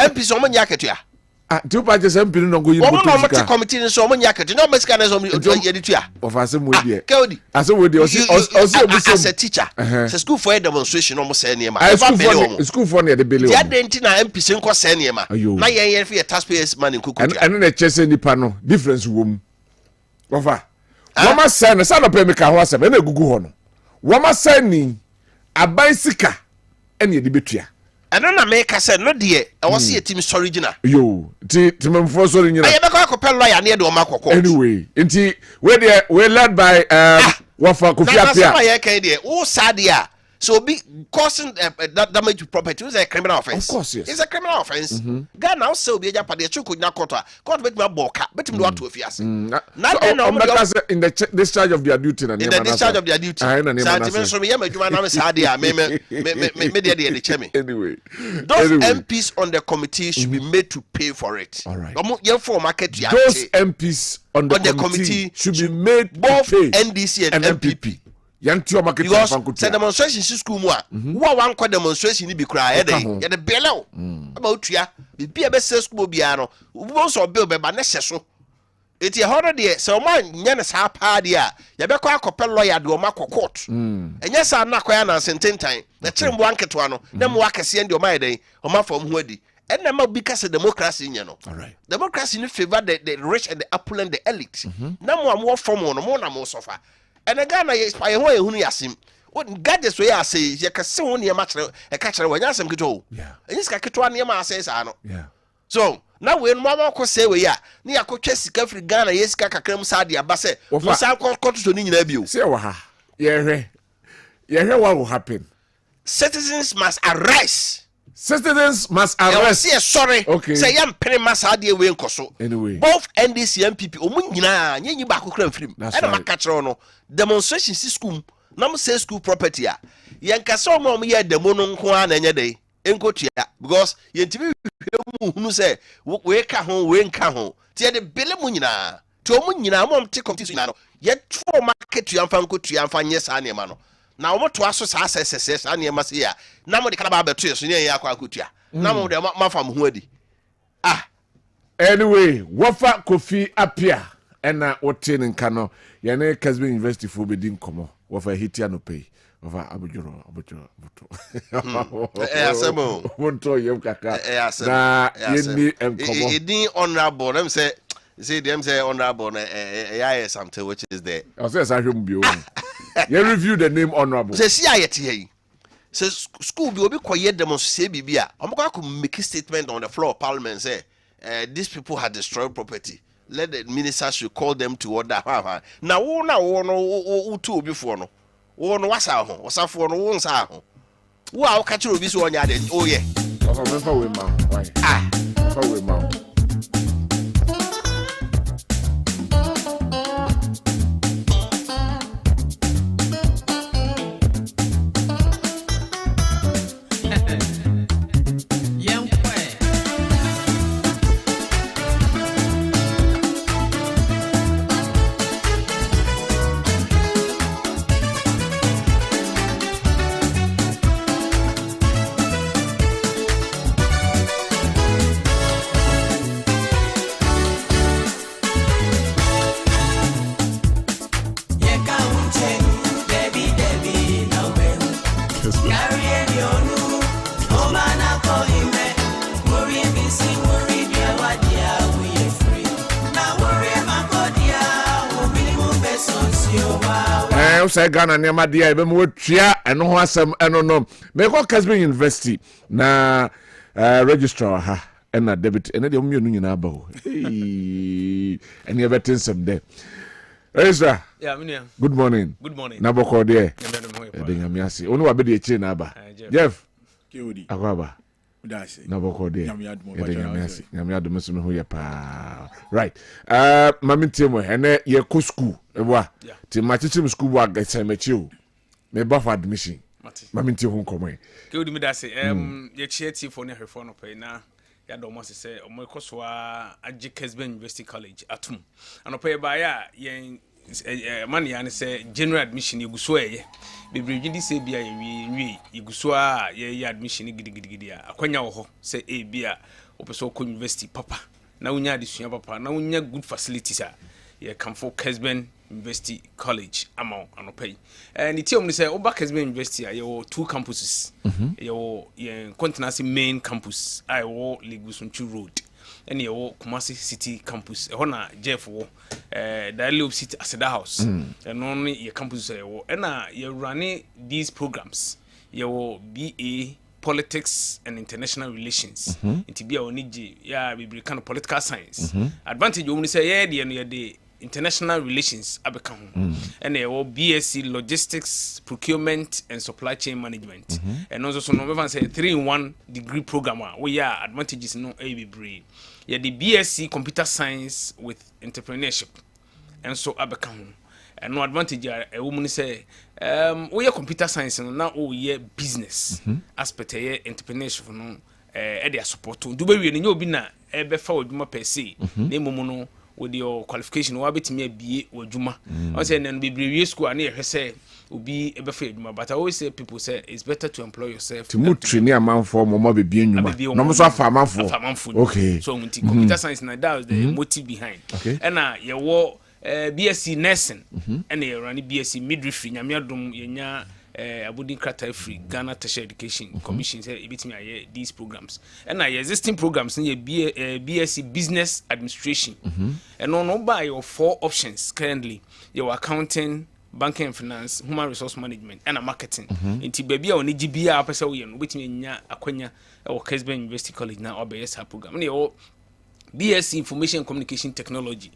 MP so mo nya ketu aka.
Two parties MP no go yibo to
sika. Committee so mo nya ketu. No me sika na so mo ye ditu aka.
Wo fa asem wo die.
Kaodi.
Asem wo die o si
as a teacher. So school for a demonstration no mo say niema.
School for na de bele.
The identity na MP se nko say niema. Na yen for taxpayers money nkuku.
And na chese nipa no difference wo mu. Ofa wama say na sa no pe me ka ho asem na gugu ho no wama say ni aban sika ene de betua eno na me ka say no de e wo se team original yo ti memfo so original aye be ko akopel lawyer na e de o makoko anyway nti we led by wafa Kofi Apia na say ka de wo sad ya so be causing damage to property is a criminal offense. Of course, yes.
It's a criminal offense. Ghana now say obi eja pade chuku na court bet me boka bet me do to afiase. Na den no in the discharge of their duty na. In the discharge of their duty. So me yam adwuma na me sa de me de cheme. Anyway, those MPs on the committee should be made to pay for it.
All right.
Those
MPs on the committee should be made
both NDC and MPP.
Yantu market
because say demonstration school mu a wo wan kwa demonstration ni bi kura ye de belew about tua bi be say school bia no wo so bill be ba na hye so eti hodo de say o man nya ne sa pa de a ye be kwa akopel lawyer de o ma court enye sa na kwa na sententan na chirembo anketo ano na mo akese de o ma den o ma fam ho adi and na bi ka say democracy nya no.
All right.
Democracy in favor the rich and the opulent, the elite. Na mo am wo form no mo na mo sofa and a Ghana is by way who yasim. What God this way I say, you can see only a match a catcher when Yasim could go.
Yeah.
And this Kakatuan Yama says, I know.
Yeah.
So now when Mama could say, we are near coaches, Kafri Ghana, yes, Kakakam Sadia, Basse, or for some control to Ninabu.
Say, yeah, what will happen?
Citizens must arise.
Citizens must arrest.
Say sorry.
Okay.
Say young penny must have the way koso.
Anyway.
Both NDC and PP. Omunyina nyenyi ba kokran film.
That's
And
right.
ma catch no demonstration si school. Nam say school property a. Yen kasa omo ye demo no nko a na nya dey. Enko tua because yentimi hwehwemu hunu say we ka ho we nka ho. Tie de bele mu nyina. To omunyina mo mte competition na no. Ye tro market tua mfa nko tua mfa nye sa ne ma no. Na omo to aso sa SSS na ne ma se ya. Na mo de kana ba beto so ne ya akwa akotua. Na mo de ma fa mo ho adi.
Anyway, wafa Kofi Apia ena wotin nka no yene Kessben University fo be din komo wafa hitia no pay wafa abujuro
Asemo
wonto yem kaka
asemo
na yeni enkomo
edin honorable them say them say honorable yeah something which is there
I say hwem bi o you review the name honorable
say see ayete yi say school bi obi koye demonstration bibia omako make a statement on the floor of parliament say these people had destroyed property. Let the ministers should call them to order. Now, no, two before no. No, what's our home? What's our phone? What's our home? Wow, catch you this one. Oh, yeah.
Why? Say Ghana nema dia ebe mo tua eno ho asem eno no me ko Kessben University na registrar ha ena debit ena de omienu nyina ba ho eni everything some there Ezra
yeah minia
good morning na boko there de nyamiase onu wa be de echi na aba Jeff
Kewodi
akwaba na boko there nyamiadum so me ho ye pa right mami temo ene ye ko school ewa ti machichim school wa gasemechi o me ba for admission mami nti ho komo
Kewodi mi da se ye chieti for ne hwefo no pe na ya do mo se omo koso a agi Kessben University College atum anope ba ya yen man ya ne se general admission iguso eye bebrejidi di se bia ye iguso a ye admission gidigidi a akwanya wo ho se e bia opeso ko university papa na unya adesua papa na unya good facilities a ye come for Kessben University College amount anopai and it tell me say oba Kessben University there were two campuses there were continental main campus I wo Legusunchu Road and there were Kumasi City campus hona Jeff wo Dialogue City Aseda House and only your campus there were and you running these programs there were BA Politics and International Relations it be only yeah we kind of political science advantage you only say yeah the international relations abekam and there will BSc logistics procurement and supply chain management and also so no say 3-in-1 degree program we are advantages no ABB yeah the BSc computer science with entrepreneurship and so abekam and no advantage a woman say we are computer science no now we are business aspect entrepreneurship no their support to do we no be na e be fa oduma per se na momo no with your qualification wa betimi abie wadwuma I say na be school and you say obi ebefa adwuma but I always say people say it's better to employ yourself
to move training amount for mama be adwuma no so farmer for okay
so computer science na that was the motive behind and you wo BSc nursing and you run BSc midwifery nyamiadom yenya abudin krata free Ghana Tertiary Education Commission say ebitimi aye these programs and existing programs in BSc Business Administration and no buy your 4 options currently your accounting banking and finance, human resource management, and marketing. Inti baby a oni GBA apesa wo ye no betimi nya akwanya e wo Kessben University College na obeyesa program. Ne o BSc Information and Communication Technology.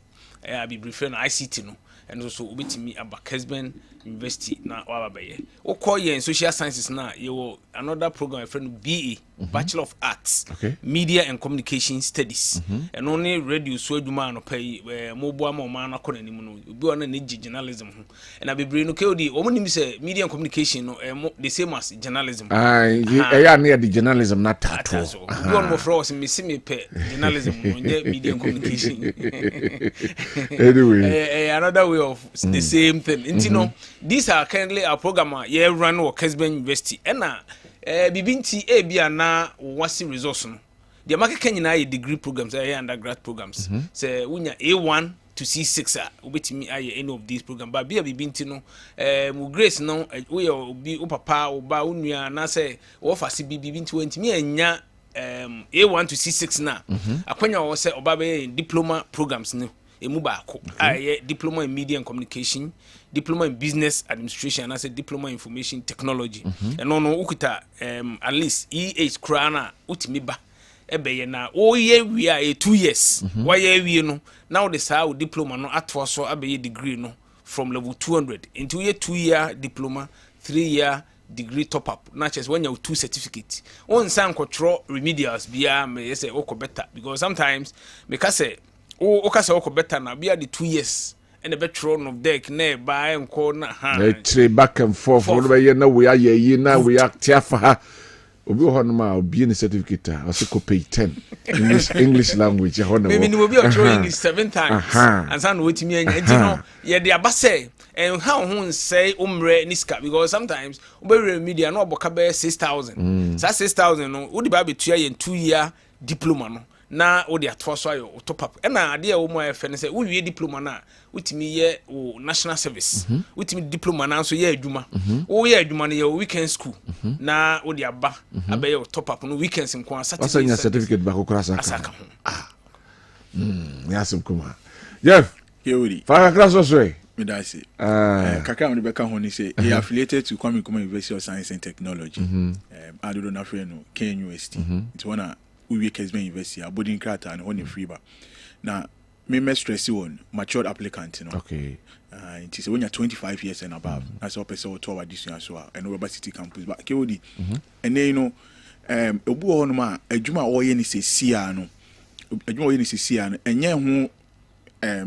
I be briefing ICT no. And also ubetimi aba Kessben University na wabaye. O call ye in social sciences na you another program a friend BA Bachelor of Arts, Media and Communication Studies. And only radio so duma no pay mobile ma na kona nimu no. Obi wana ne journalism ho. And I be brain okay odi omonim say media and communication no the same as journalism.
Ya near the journalism na tato.
Obi wana mo fro me see me pe journalism no media and communication.
Anyway,
another way of the same thing. You know, these are currently our program here run or Kessben University. And bibinti bia na wasi resource no. The market Kenya na degree programs, undergrad programs. Say unya A1 to C6 ubetimi any of these programs. But bia bibinti no mu grace no we obi papa oba unua na say wo fa si bibinti wentimi anya A1 to C6 na. Akwanya wo say oba be diploma programs no. Emubako diploma in media and communication, diploma in business administration, and I said diploma in information technology. And no ukuta at least EH krana utimiba ebe na ye we are 2 years. Why we no now the sa diploma no atwa so abe degree no from level 200 into ye 2-year diploma, 3-year degree top up. Not just when you 2 certificates. On san control remedials biya me say oko better because sometimes because say okasa oko better na bia the 2 years and the veteran of deck na buy and corner
trade back and forth for the na we are ye na we are tiafa obi ho no ma obi ni certificate o se ko pay 10 English language ho no
maybe we be throwing this 7 times and san wetimi anya you know ye the abase and how hun say umre niska because sometimes we media no oboka be 6,000 so 6,000 no wo di ba betua ye 2-year diploma no na wo de atfoso ayo top up na ade a wo mo afa ne say wo wie diploma na wotimi ye wo national service wotimi diploma na so ye adwuma wo ye adwuma ne ye weekend school na wo de aba abaye top up no weekends nko Saturday
wasa certificate ba kokora saka yasum kuma Jeff
yewuri
fa kakra so
me da say kakra on be ka ho ni say he affiliated to Kwabena University of Science and Technology I don't know afre no Kenya University it's one we Kessben University abodin krata and on free ba na me stress on matured applicant you know
okay
it is when you're 25 years and above that's what person to our this year so and over city campus but kodi and then you know obu ho no ma adwuma wo ye ni sesia no adwuma wo ye ni sesia no enye ho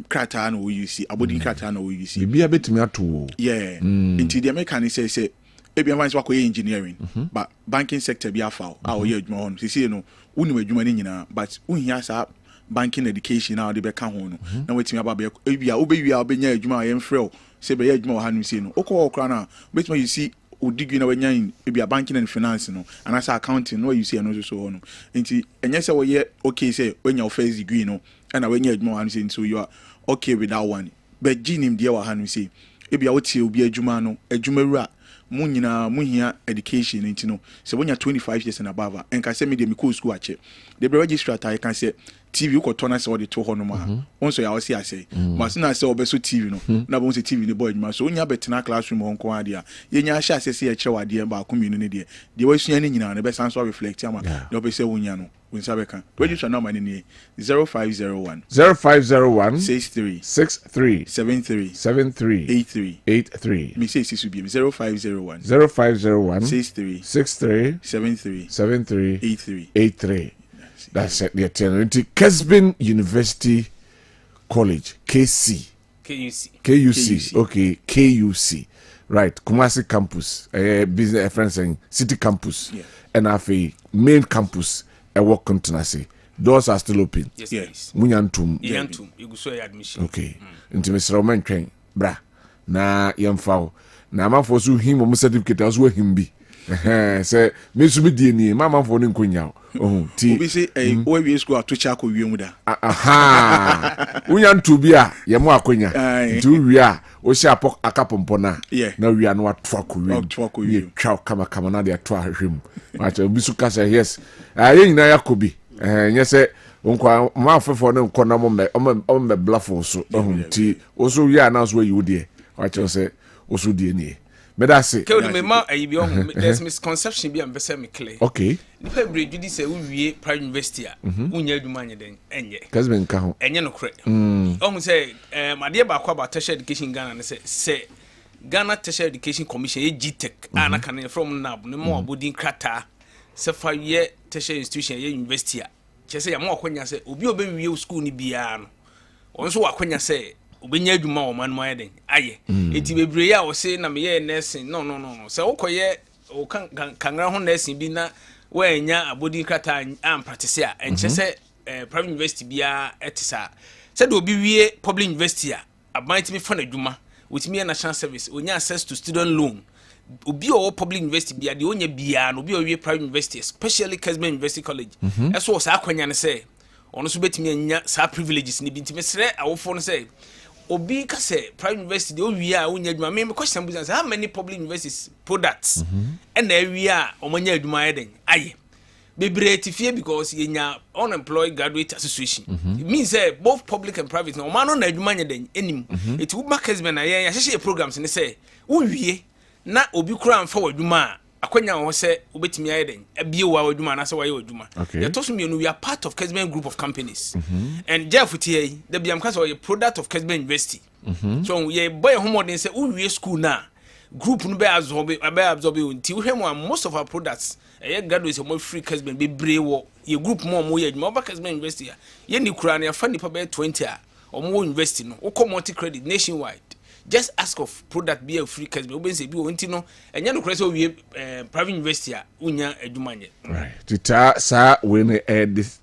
krata no we use abodin krata no we use
bia betimi ato
yeah into the American say ebi advance wa engineering but banking sector be afa a we adwuma ho no see no uni adwuma ni nyina but unhia sa banking education now de be ka ho no na wetimi aba be ebi a obewi a obenya adwuma a yemfrɛ se be adwuma ha no see no okọ okra na betimi you see odigui na wanya ebi a banking and finance no and as accounting no you see no so ho no nti enye se wo ye okay say wenya first degree no and wenya adwuma ha no see so you are okay with that one but ginim de wa ha no see ebi a wotie obi adwuma no adwuma wura munyina muhia education nti no se wonya 25 years and above and can say me dem cool school ache the registrar I can say TV ko tona se o de to ho no ma onso ya o se ase but na se obeso TV no na bo se TV ne boy adwuma so onya betena classroom ho nko ade a yenya ahya asese ye kire wade ba komunu ne de wasua ne nyina ne be san so reflect ama de obese wonya no wonsa be kan register number ne 0501 63 83 me say sisu bi 0501 63
83 that's it the eternity Kessben University College KUC okay KUC right Kumasi campus business friends and city campus and afi main campus work continuously doors are still open
yes
munyantum
you so admission
okay into Mr. Roman train bra na yemfa na amafo so him mo certificate as we him bi say me so be die ni mama fo ne nkonya ti
obi say we we school atocha ko wie mu da
unyantu bi a ye mo akonya ti wie a o si apok akapompo na wie no atwa ko wie twa kama na de atwa hwem acha obi so kasa yes ye nyina yakobi nye se nkwa mafefo ne nkona mo me blafo so ti o so wie na so you de acha say osu die nie medase
Kewdu me ma ayi bi on there's misconception bi am be say me clear.
Okay.
Nipa bredu di say wie private university a unya adwuma anye den enye.
Kessben ka ho.
Enye no kre. Ohun say ade ba kwa about tertiary education Ghana ne say Ghana Tertiary Education Commission GTEC ana kan from NAB ne mo abodin krata se fa ye tertiary institution ye university a che say ya mo akonya say obi obewie school ni bia no onso wakonya say obenya adwuma wo man mo ayeden aye eti bebre ya wo say na me ye nursing no say wokoye o kangra ho nursing bi na wa enya abodin krata am practice a enche say private university bia etisa say do obi wie public university a aban me fa na adwuma with me national service onya access to student loan obi o public university bia de onya bia no obi o wie private university especially Kessben University College eso o sa akwanya ne say ono so betimi anya sa privileges ni bi ntime sere awofo no say obi ka say private university de o wie a onya adwuma me question business how many public universities products and na wie a omanya adwuma yeden aye bebree because yenya unemployed graduate association it means both public and private no man on adwuma nya den enim it would make Kessben na yen yahye programs ne say wo wie na obi kura amfa wadwuma akwanya ho say obetimi ayeden abie wa wadwuma na say waye wadwuma ya to so me no we are part of Kessben group of companies and Jeff tie the biam ka say product of Kessben University so ye boy homodin say wo wie school na group no be absorb until we have most of our products graduates more free Kessben be brewo your group more ye more Kessben University ye ni kura na fa nipa be 20 a omo university no wo multi credit nationwide just ask of product be a free Kessben oben say bi o nti no enya no kura say we private university a unya adwumanye
right tita sa we this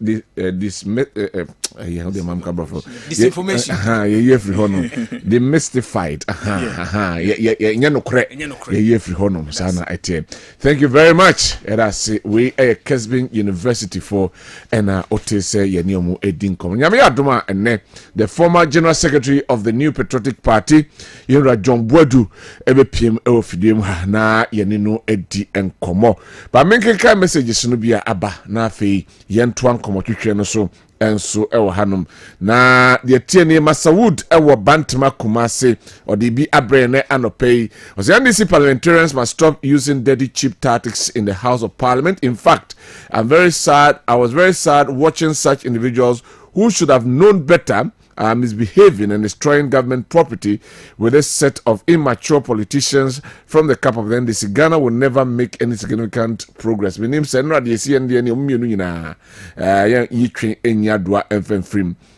how the mam ka brofo
disinformation
ye free hono the mystified enya no kura ye free hono sana etie. Thank you very much. Era say we Kessben University for ena otese ye ni omo edin kom nyame adoma enne the former general secretary of the New Patriotic Party Yura John Boadu ebepiem ofidiem ha na ye ni no edi enkomo ba menkenka messages no bia aba na afei ye nto ankomo twetwe no so enso ewo hanum na de tie ne Masawood ewo Bantama Kumase or the bi abrene anopei was the NDC parliamentarians must stop using dirty cheap tactics in the House of Parliament. In fact, I was very sad watching such individuals who should have known better misbehaving and destroying government property with a set of immature politicians from the camp of the NDC. Ghana will never make any significant progress. My name is Senra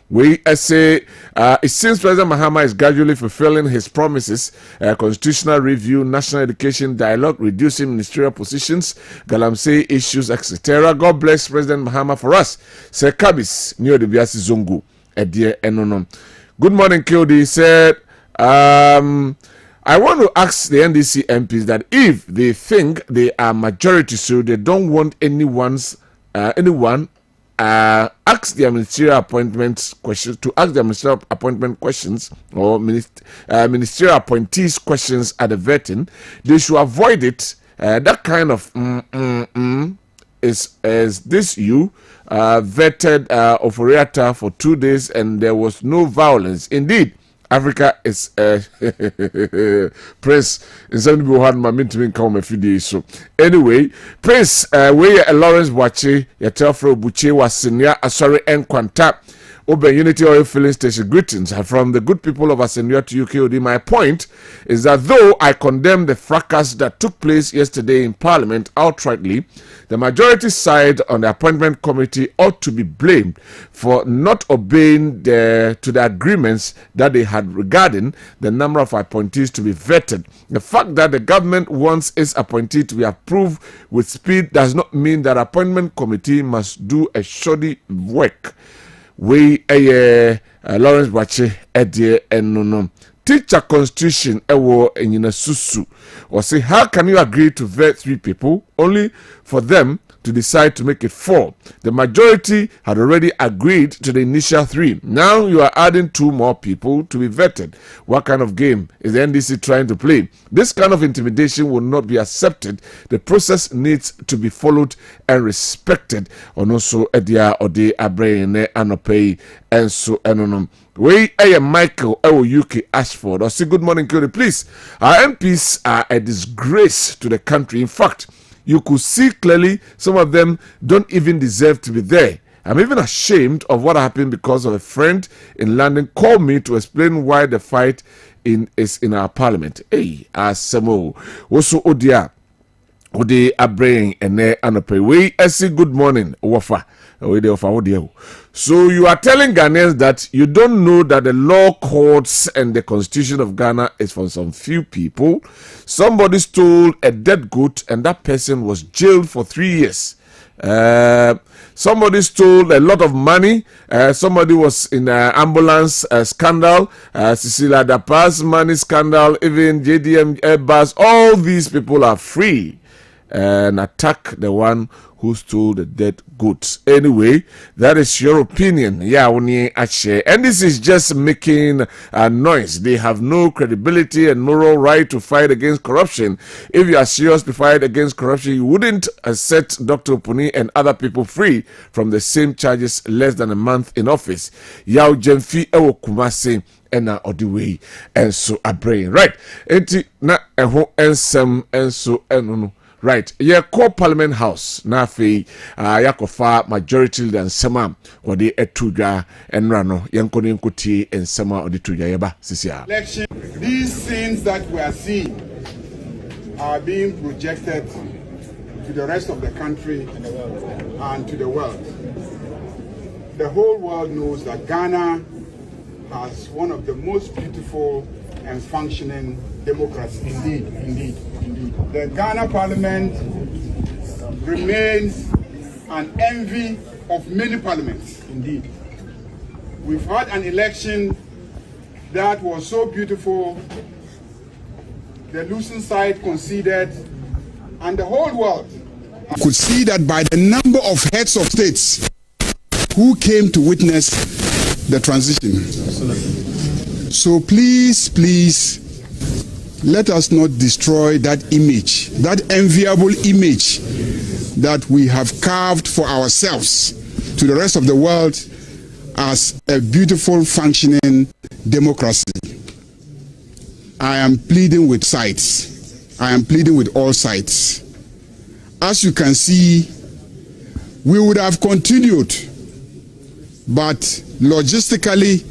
We say it seems President Mahama is gradually fulfilling his promises. Constitutional review, national education dialogue, reducing ministerial positions, Galamsey issues, etc. God bless President Mahama for us. Sir Kabis, Neo Debiasi Zungu. Good morning, KOD. Said, I want to ask the NDC MPs that if they think they are majority, so they don't want anyone ask their ministerial appointment questions or ministerial appointees questions at the vetting, they should avoid it. That kind of is this you vetted operator for 2 days and there was no violence. Indeed, Africa is Prince in some people had my meeting come a few days. So anyway, Prince we Lawrence Wache Yatafro Buche was senior sorry and Kwanta Open Unity Oil Filling Station. Greetings from the good people of Asenia to UKOD. My point is that though I condemn the fracas that took place yesterday in Parliament outrightly, the majority side on the appointment committee ought to be blamed for not obeying to the agreements that they had regarding the number of appointees to be vetted. The fact that the government wants its appointee to be approved with speed does not mean that appointment committee must do a shoddy work. We Lawrence Bache Edie and teacher constitution ewo enyina susu or say how can you agree to vet 3 people only for them to to decide to make it 4. The majority had already agreed to the initial 3. Now you are adding 2 more people to be vetted. What kind of game is the NDC trying to play? This kind of intimidation will not be accepted. The process needs to be followed and respected. And also, Edia Ode Abrene Anopei and so Enonom. We Michael UK Ashford. Or say good morning, Curry. Please, our MPs are a disgrace to the country. In fact, you could see clearly some of them don't even deserve to be there. I'm even ashamed of what happened because of a friend in London called me to explain why the fight is in our parliament. Hey, Asemo. Also, Odia. Ode Abreng ene anope. We say good morning, Wafa. So you are telling Ghanaians that you don't know that the law, courts, and the constitution of Ghana is for some few people. Somebody stole a dead goat, and that person was jailed for 3 years. Somebody stole a lot of money. Somebody was in an ambulance scandal. Cecilia Dapa's money scandal. Even JDM Airbus. All these people are free and attack the one who stole the dead goods. Anyway, that is your opinion. Yeah, and this is just making a noise. They have no credibility and moral right to fight against corruption. If you are serious to fight against corruption, you wouldn't set Dr. Opuni and other people free from the same charges less than a month in office. Yao Jemfi Ewo Kumase ena odiwe enso abrain. Right. Enti na eho ensem enso enono. Right, yeah, call Parliament House. Nafi, Yakofa, majority leader and Sama, or the Etuja and Rano, Yankoni Kuti and Sama or the Tuja Yaba, Sisia.
These scenes that we are seeing are being projected to the rest of the country and to the world. The whole world knows that Ghana has one of the most beautiful and functioning democracies. Indeed. The Ghana Parliament remains an envy of many parliaments. Indeed. We've had an election that was so beautiful. The losing side conceded, and the whole world could see that by the number of heads of states who came to witness the transition. So please, let us not destroy that image, that enviable image that we have carved for ourselves to the rest of the world as a beautiful, functioning democracy. I am pleading with sides. I am pleading with all sides. As you can see, we would have continued, but logistically,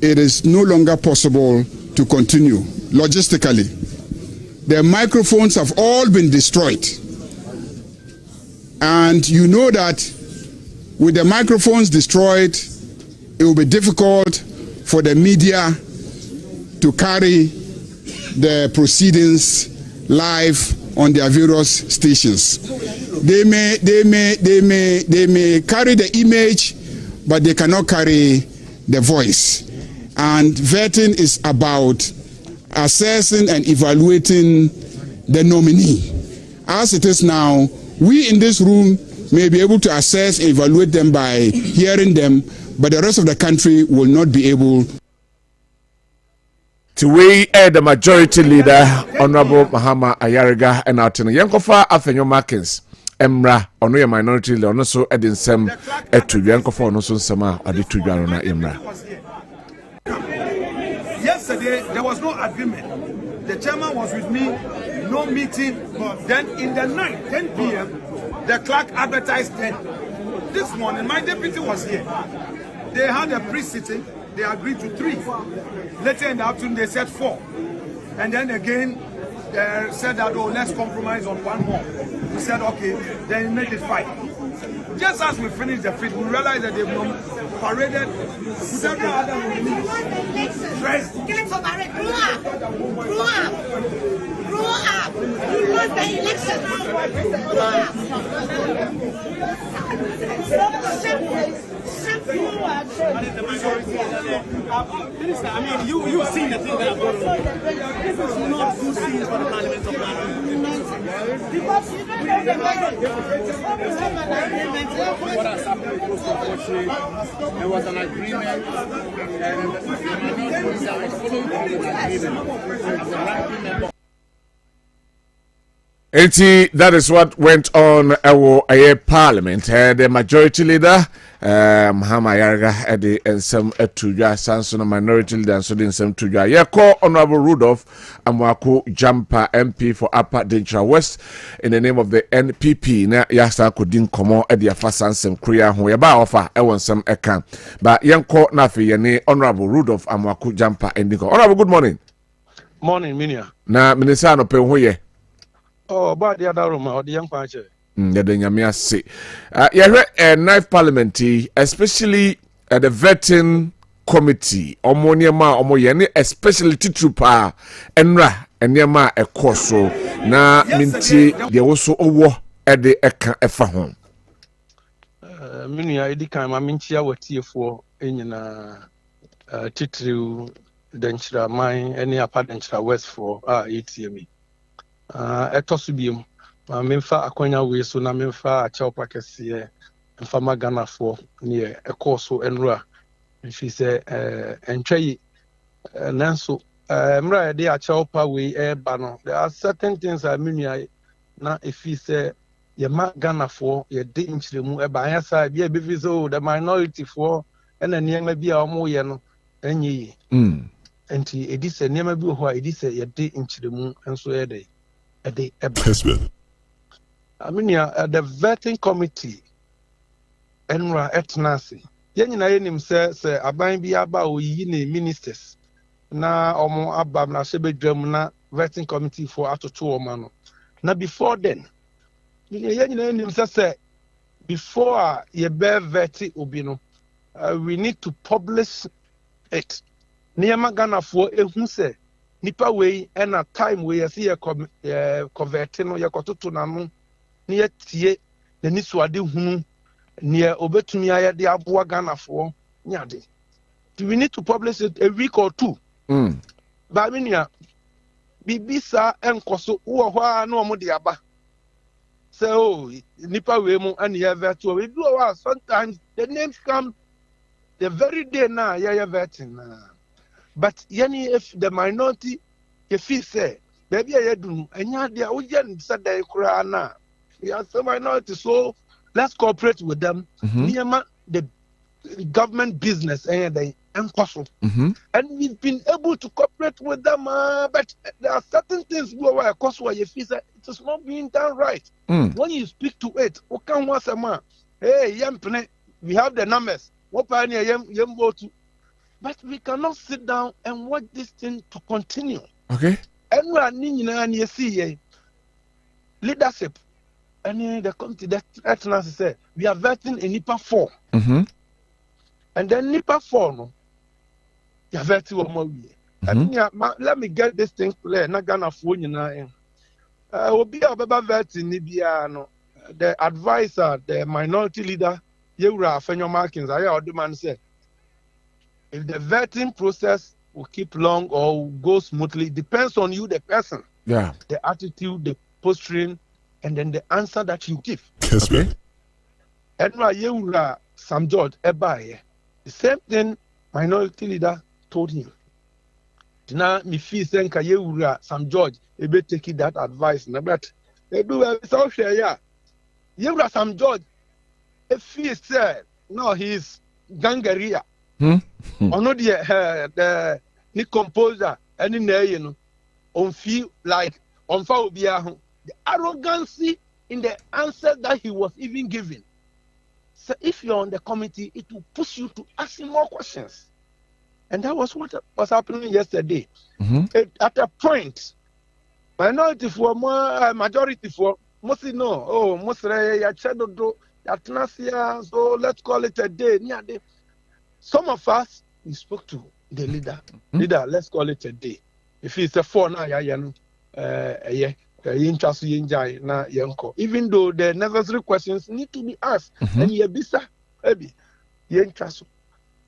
it is no longer possible to continue. Logistically, the microphones have all been destroyed, and you know that with the microphones destroyed, it will be difficult for the media to carry the proceedings live on their various stations. They may carry the image, but they cannot carry the voice. And vetting is about assessing and evaluating the nominee. As it is now, we in this room may be able to assess and evaluate them by hearing them, but the rest of the country will not be able.
To weigh the majority leader, Honorable Mahama Ayariga, and out in Yankofa Afenyo Markins, Emra, Onoya minority leader, also Edin Sem, to Yankofa, and also Sama, Aditu Jarona Emra.
Yesterday, there was no agreement. The chairman was with me, no meeting. Then in the night, 10 p.m., the clerk advertised 10. This morning, my deputy was here. They had a pre-sitting. They agreed to 3. Later in the afternoon, they said 4. And then again, they said that, oh, let's compromise on 1 more. We said, okay, then we made it 5. Just as we finished the field, we realized that they've paraded with every other nominee.
Grow up. You lost the election. Grow up. Minister, I mean, you've seen the thing that I've got. This is not good scenes for the Parliament of Ghana. Because you don't know the
what has happened was unfortunate. There was an agreement, and the minority that was following the agreement was the ranking member.
That is what went on our Parliament. The majority leader, Mahama Yarga, and some Tuja, Sanson, minority leader, and so then some Tuja. Yeah, call Honorable Rudolph Amwaku Jampa MP for Upper Dankwah West in the name of the NPP. Na Yasa Kudin Komo at the Afasan Sem Korea, who yaba offer, I want some account. But young call Nafi, Yane, Honorable Rudolph Amwaku Jampa and Nico. Honorable, good morning.
Morning, Minia.
Na Minisano Penhoye.
Oh, but the other room, or the young patcher.
The Nyamia say. Yeah, Ninth Parliamentary, especially at the vetting committee, Omoniama, Omoyani, especially Titupa, Enra, and Yama, a corso. Na Minty, they also over at the Eka Efa home.
Minia, Edicam, Mintia, what here for in Titru, Dankwah, mine, any apart Dankwah West for ATM. Etosubium, Memfa Akonya way so na Memfa Achaupa Kese and Fama Ghana for near a course enra. And she said, Entray Nanso, Mra de Achaupa way air banner. There are certain things I mean, now if he say, ye mark Ghana for ye didn't remove a bias side, ye be so the minority for and then ye may be our more yano and ye. And it is a name be who it is a ye didn't remove and so a day.
Kessben.
I mean, the vetting committee, Enra etnasi. Yenina yenim say aban bi aba oyi ne ministers. Na omo aba na sebe dwam na vetting committee for atoto omo no. Na before then, yenina yenim say before ye be vetting obi no, we need to publish it. Niema Ghana for ehun say nipa way and a time where you see a converting or your cototo nano near tie the niswadi hunu near obetumia de abua Ghana for nyade. Do we need to publish it a week or two? But minia bibisa enkoso wo ho no mo de aba. So nipa we mu and ye virtual we do sometimes the names come the very day now yeah vetting. But yani if the minority if he say baby I do and ya said they na we are the minority, so let's cooperate with them. The government business and they impossible. And we've been able to cooperate with them, but there are certain things where of course where you feel that it is not being done right. When you speak to it, okay, once a man, hey, we have the numbers. What pioneer yam go to. But we cannot sit down and watch this thing to continue.
Okay.
And we are and you see leadership. And the committee that say we are vetting in NIPA 4. And then NIPA 4 no. You are vetting one more year. Let me get this thing clear. Not gonna phone you now. Will be a better vetting Nibiano. The advisor, the minority leader, Yura Fenyo Markins, I heard the man say. If the vetting process will keep long or will go smoothly, depends on you, the person.
Yeah.
The attitude, the posturing, and then the answer that you give.
Kessben.
And Yewura Sam George Ebaye, the same thing minority leader told him. Now, me feel saying Yewura Sam George, ebe taking that advice. But they do a social yeah. Yewura Sam George, if he said no, he's gangaria. Or not the composer any you know on feel like on the arrogancy in the answer that he was even giving. So if you're on the committee, it will push you to ask him more questions. And that was what was happening yesterday. At a point, minority for more majority for mostly no. Oh, mostly so let's call it a day. Some of us, we spoke to the leader. Leader, let's call it a day. If it's a 4 now, even though the necessary questions need to be asked. And you bisa, maybe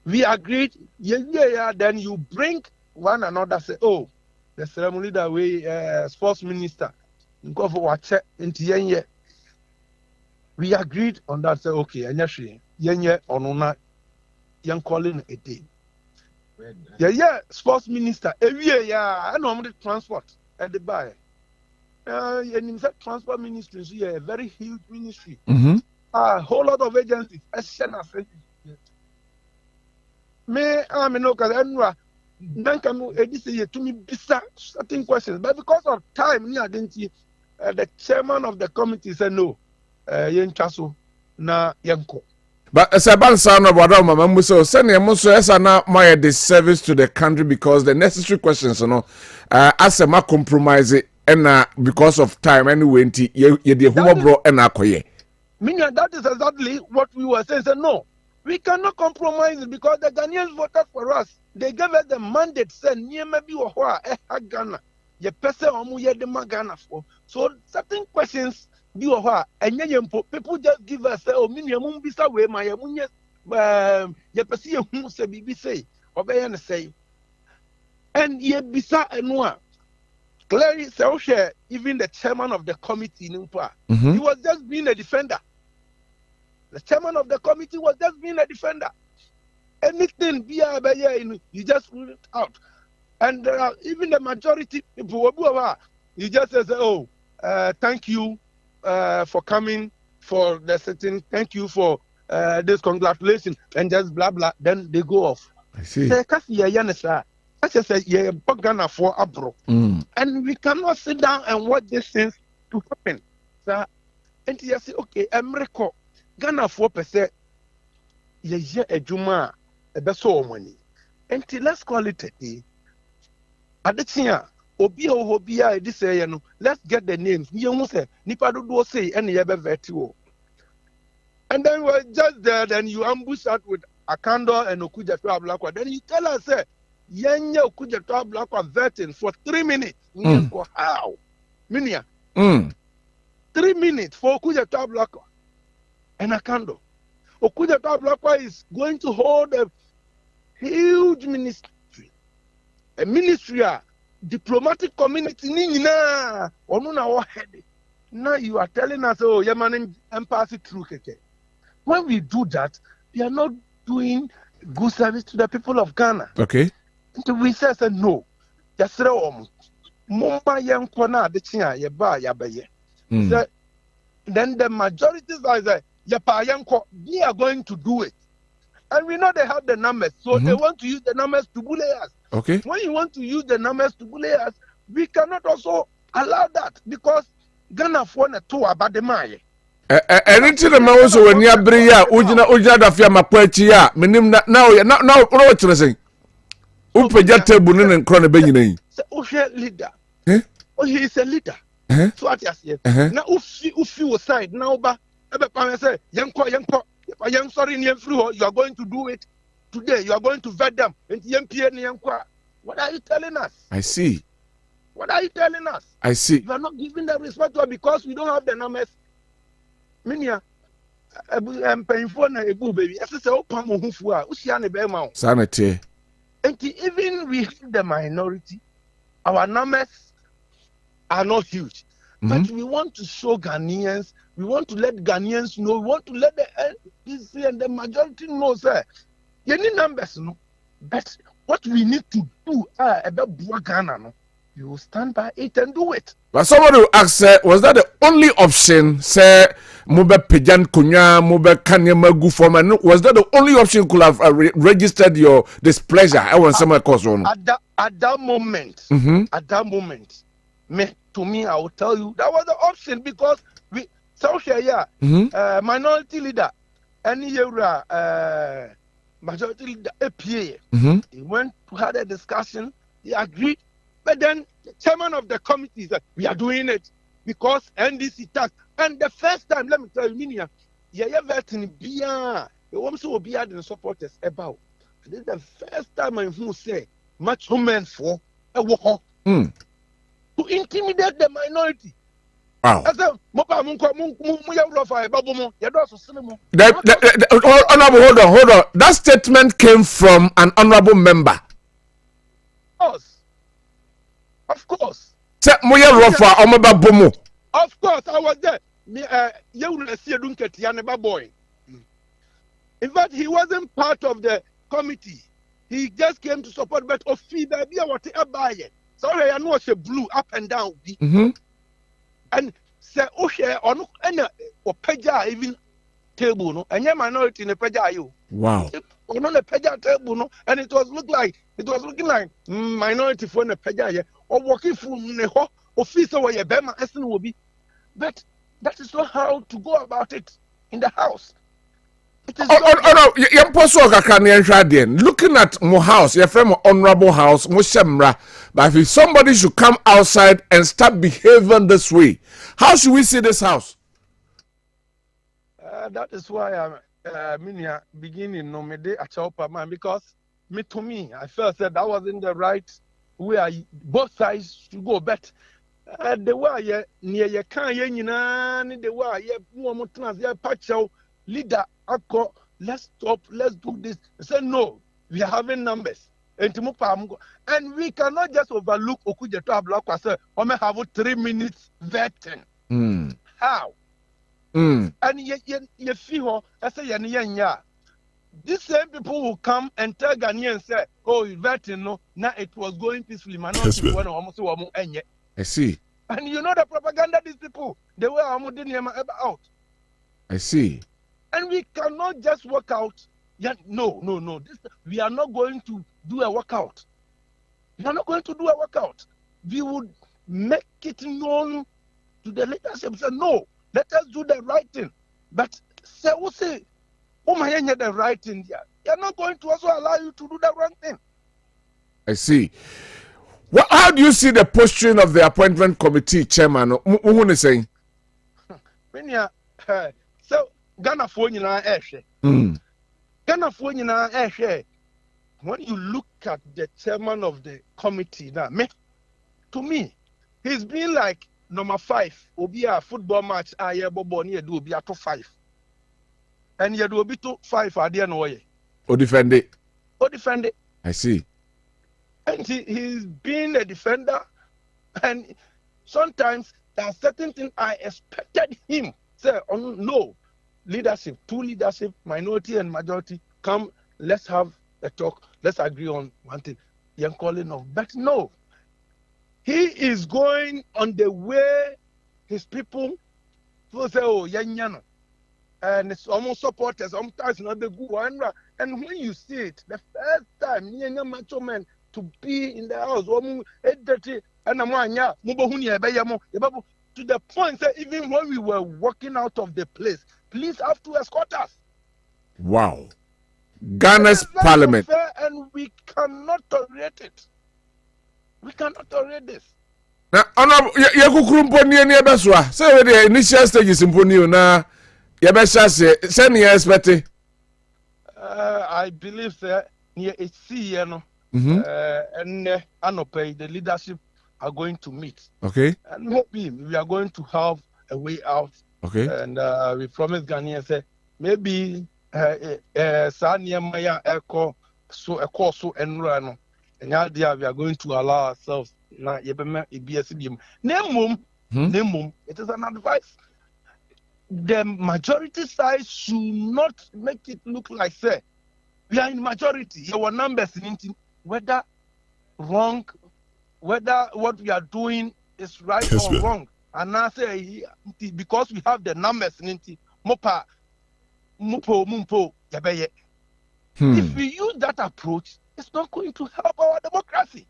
We agreed. Then you bring one another. Say, oh, the ceremony that we sports minister go for watch into we agreed on that. Say, okay, and yenye onuna young calling a day. Sports minister. I know the transport at the buy. And in fact, transport ministry is a very huge ministry. A whole lot of agencies. Me, no, because Dankwah say to me certain questions, but because of time, the chairman of the committee said no. Yenchaso na yenko.
But as a bansan of what Mama Muso, send him also as my disservice to the country because the necessary questions, as a compromise it, and because of time anyway, you the humor bro and akoye.
Meaning that is exactly what we were saying. So no, we cannot compromise it because the Ghanaians voted for us. They gave us the mandate. Say near maybe Ghana. Ye person omu ye de Ghana for. So certain questions. People just give us oh minimum bisa we my munye ye pesi ye hu se bibi say obey na say and ye bisa enwa clearly say even the chairman of the committee he was just being a defender. The chairman of the committee was just being a defender. Anything you just rule it out. And even the majority people you just say oh thank you for coming for the sitting. Thank you for this congratulations and just blah blah. Then they go off.
I see.
And we cannot sit down and watch these things to happen. So, and you say, okay, America, Ghana 4%. Ye a juma a beso money. And let's call it a day. At the time. Obia this say let's get the names. Nipa do say any ever virtual. And then we're just there, then you ambush us with Akando and Okuja to Ablakwa. Then you tell us Yenya Okuja to Ablakwa vetting for 3 minutes. How? Minia. 3 minutes for Okuja to Ablakwa and Akando. Okuja to Ablakwa is going to hold a huge ministry. A ministry diplomatic community now you are telling us oh Yemen and pass it through keke. When we do that, we are not doing good service to the people of Ghana.
Okay.
So we say no. Just Mumba young kona de chia ye ba ya baye. Then the majority say yapa yanko we are going to do it. And we know they have the numbers, so they want to use the numbers to bully us.
Okay.
When you want to use the numbers to bully us, we cannot also allow that because Ghana for na to about the money.
Anything the man also when you bring ya ujina da fia makwachi ya minim now what you saying? Upeja table ni nkro na benyina.
Say leader. Oh he is a leader. So what you say? Na ufi was side now ba ebe pa say yanko young sorry you are going to do it today. You are going to vet them. What are you telling us?
I see.
What are you telling us?
I see.
You are not giving the respect to us because we don't have the numbers. Minia, I'm paying for a boo baby. I say, oh,
Sanity.
And even we have the minority, our numbers are not huge. But we want to show Ghanaians, we want to let Ghanaians know, we want to let the NDC and the majority know, sir. You need numbers, no? But what we need to do, about Ghana, no? You will stand by it and do it.
But somebody will ask, was that the only option, say, Mube Pijan Kunya, Mube Kanye Magu Forman? Was that the only option you could have registered your displeasure? I want some cause on.
At that moment, to me, I will tell you that was the option because we minority leader, any majority leader, APA, they went to have a discussion, they agreed, but then the chairman of the committee said, we are doing it because NDC tax. And the first time, let me tell you, Minia, the woman will be the supporters about. This is the first time I say, much men for a war. To intimidate the minority.
Wow.
I said, Mopa Munko fire babumo, Yadoso cinema.
Honorable, hold on. That statement came from an honorable member.
Of course.
Say Moya Rofa Omaba Bomo.
Of course, I was there. You will see a Dunketianeba boy. In fact, he wasn't part of the committee. He just came to support, but of fee baby what a buy. Sorry, I know she blew up and down. And say, oh, share on any or peja even table, no, and your minority in a peja you.
Wow.
On a peja table, no, and it was looking like minority for a peja or walking from the office where your Bema Essen will be. But that is not how to go about it in the house. Looking at my house, your friend, honorable house, Mushemra, but if somebody should come outside and start behaving this way, how should we see this house? That is why I'm beginning no me de achopa man, because to me, I felt that wasn't the right way. Both sides should go, but the way near your can the way you patch leader. Let's stop, let's do this. Say no, we are having numbers. And we cannot just overlook Okujeto Block and say, we may have 3 minutes vetting. How? And you feel, I say, these same people will come and tell Ghanaians, say, oh, vetting, no, now it was going peacefully.
I see.
And you know the propaganda these people, they were out.
I see.
And we cannot just work out. No. We are not going to do a workout. We are not going to do a workout. We would make it known to the leadership. Say, no, let us do the right thing. But say, oh my, the right thing. They are not going to also allow you to do the wrong thing.
I see. Well, how do you see the posturing of the appointment committee chairman? Who is saying?
So Ghana for Ghana for when you look at the chairman of the committee now, to me, he's been like number 5. Obi a football match bobo ni do obi to 5. And you do obi to 5 at the end way.
O defend it.
I see. And he's been a defender, and sometimes there are certain things I expected him say, oh, no, leadership, two leadership, minority and majority, come, let's have a talk, let's agree on one thing. You're calling off. But no, he is going on the way his people will say, oh, yeah, and it's almost supporters, sometimes not the good one. And when you see it, the first time, macho man to be in the house, to the point that even when we were walking out of the place, police have to escort us.
Wow. Ghana's parliament.
And we cannot tolerate it. We cannot tolerate this.
Now, honorable, say the initial stages in Puni na send you expect.
I believe that near a sea, and Anope, the leadership are going to meet.
Okay.
And maybe we are going to have a way out.
Okay.
And we promise Ghanaians say maybe Sanya Maya Echo so a course so and we are going to allow ourselves now name it is an advice. The majority side should not make it look like say we are in majority. Our numbers in whether wrong, whether what we are doing is right or wrong. And I say because we have the numbers in mopa mupo mumpo yabeye. If we use that approach, it's not going to help our democracy.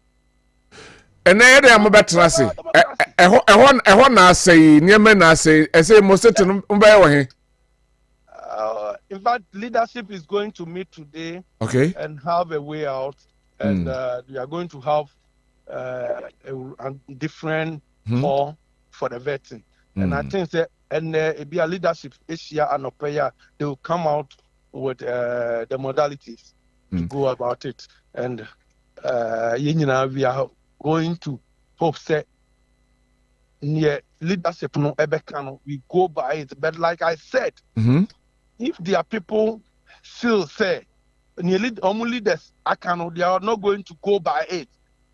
And then I'm about to say, I say,
in fact, leadership is going to meet today,
okay,
and have a way out, and we are going to have a different hall for the vetting. And I think that, and it be a leadership Asia and Opaya, they will come out with the modalities to go about it, and we are going to hope that near leadership no ebekano, we go by it. But like I said, if there are people still say leaders akano, they are not going to go by it,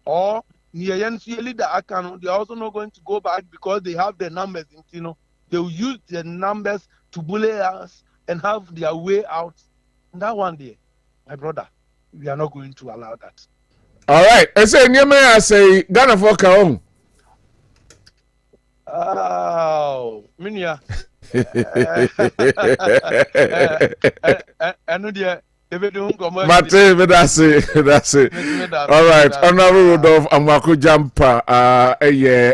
or leader akano, they are also not going to go by it because they have the numbers. They will use the numbers to bully us and have their way out. And that one day, my brother, we are not going to allow that.
All right. I say Ghana for Kaong.
Oh, Minya.
Mate, that's it. All right. Honorable Rudolph Amwako Jampa,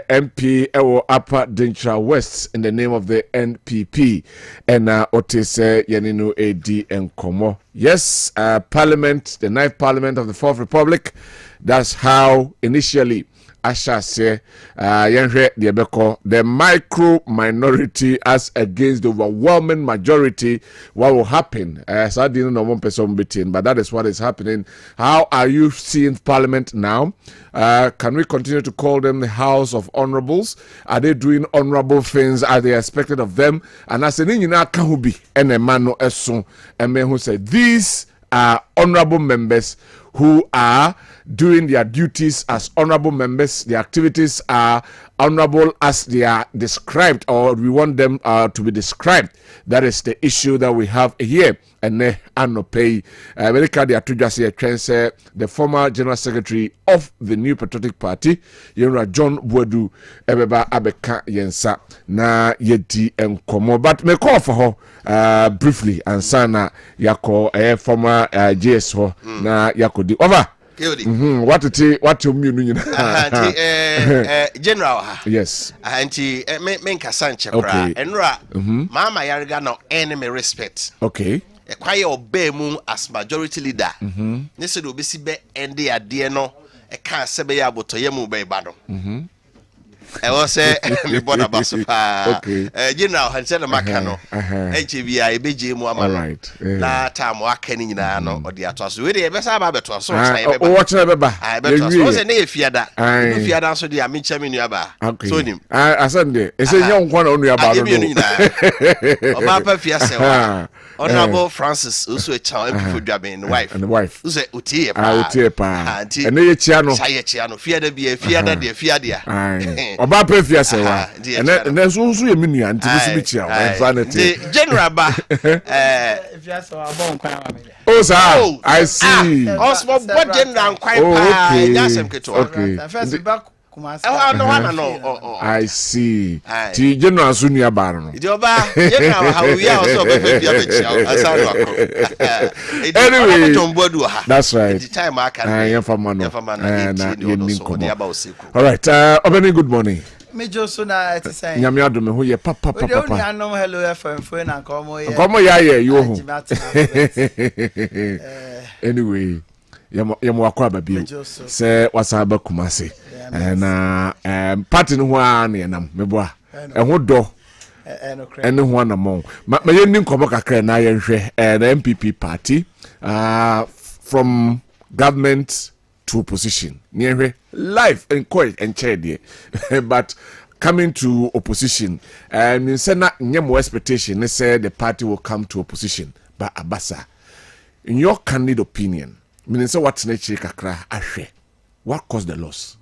MP, Upper Dankwah West, in the name of the NPP, and Otise Yaninu AD and Komo. Yes, Parliament, the 9th Parliament of the 4th Republic. That's how initially Asha say the micro minority as against the overwhelming majority. What will happen? So I didn't know one person between, but that is what is happening. How are you seeing Parliament now? Can we continue to call them the House of Honorables? Are they doing honorable things? Are they expected of them? And as an engineer can be and a man no eson and men who say these are honorable members who are doing their duties as honorable members. Their activities are honorable as they are described, or we want them to be described. That is the issue that we have here. And Anope, the former General Secretary of the New Patriotic Party, John Boadu, Ebeba Abeka Yensa, na Yeti and Komo. But me call for her briefly, and Sana Yako, former JS, na Yakodi. Over. What you mean?
General.
Yes.
Auntie, menka Sanche. Okay. Enra, Mama Yarga no enemy respect.
Okay.
A quiet obey moon as majority leader. Nese do bisi be endi adie no e kan sebe ya boto yemu be bado. I was say me border basupa. Okay. General Hansen Makano. HBI BJ mu ama. Right. Na time waka ni nyina no odi atoso. We dey be sa ba beto so say be ba.
Watch na be ba.
Beto so say na efiada. No fiada so dey amincha me nuaba. So nim.
Asande. E say nya nkwa na nuaba
no. Oba pa fiase wa. Honorable Francis also a child for Jabe the wife. Who say Utie pa.
And ye chia no.
Say chia no. Fear be fear de fear dia.
Oba pa fiase wa. And then so ye me nua nti so be chia.
The general ba
fiase wa bon kwan wa me.
Oh sir, I see.
Osmo bo general kwan pa. Yasem keto.
Okay.
First back
I see. Ti general sunia bar no.
General how we are also
anyway, that's right.
The time I can.
All right. Obeni, good morning.
Me just so na it say.
Nyame adome ho ye papa.
Hello FM phone and
komo ya you ho. Anyway, yamo akwa babio. Say wasaba kumase. Na party no ho an ye nam meboa. Ho do. Ene ho na mo. Ma ye nin komo kakra na ye hwe na MPP party from government to opposition. Near life and quiet and chair but coming to opposition and in say na nyemo expectation they say the party will come to opposition but abasa in your candid opinion meaning say what nature kakra ahwe what caused the loss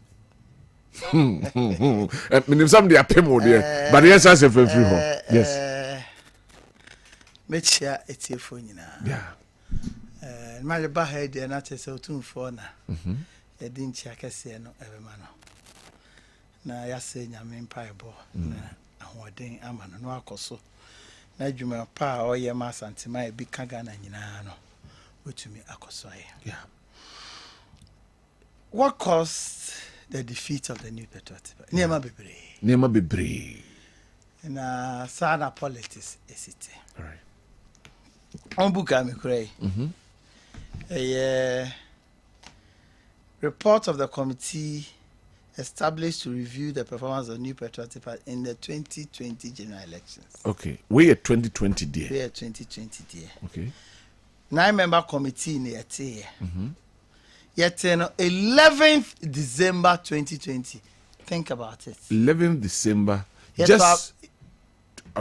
meaning some they are paymo there but yes as a free home yes
mechia etiefo nyina
yeah
my bahead and not so too for na e din chia kese no ebema no na ya se nyame mpaibo na ahoden ama no akoso na adwuma pa o ye ma santima e bi kaga na nyina no wetumi akoso aye
yeah.
What caused the defeat of the New Patriotic Party? Nema bebre na sana politics esite
all right
ombuka me kure a report of the committee established to review the performance of New Patriotic Party in the 2020 general elections.
Okay, we are 2020 dear.
We are 2020 dear.
Okay.
9-member committee in the year. Yet 11th December 2020. Think about it.
11th December Just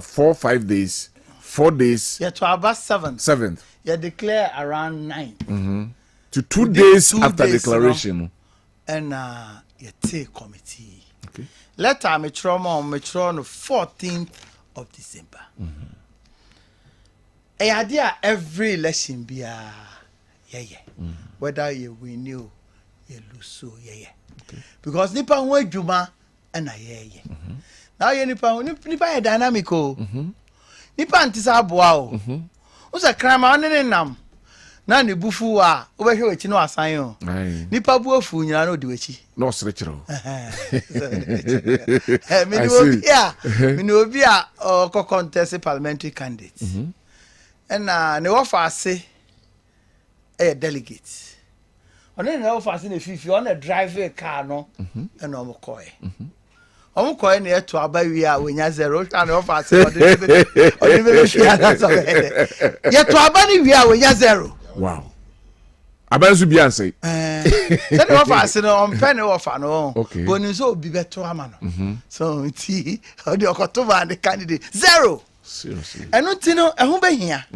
4 5 days, 4 days.
Yeah, to about 7th.
7th.
You declare around 9th.
To 2 days after declaration.
And you take committee.
Okay.
Letter me trauma on 14th of December. A idea every election be whether you win you lose so because nipa ho adwuma and now you nipa dynamical nipa antisa aboa o usa krama onene nam na ne bufu a obehwe wechi no asan o nipa bu afu nyina no de wechi
no srekiro
me obi a ko contest parliamentary candidate and ne offer say a delegate onene na offer say ne fifi on a drive a car no and o mo koy omo koy na eto abawi a wenya 0 and offer say odebe shia na so ye to abani wi a wenya 0.
Wow. Abansu bi ansay.
Say the offer say no on pen offer no.
Okay.
Boni so obi beto ama no. So ti o de okoto ba the candidate 0.
Seriously.
Eno ti no ehun be hia.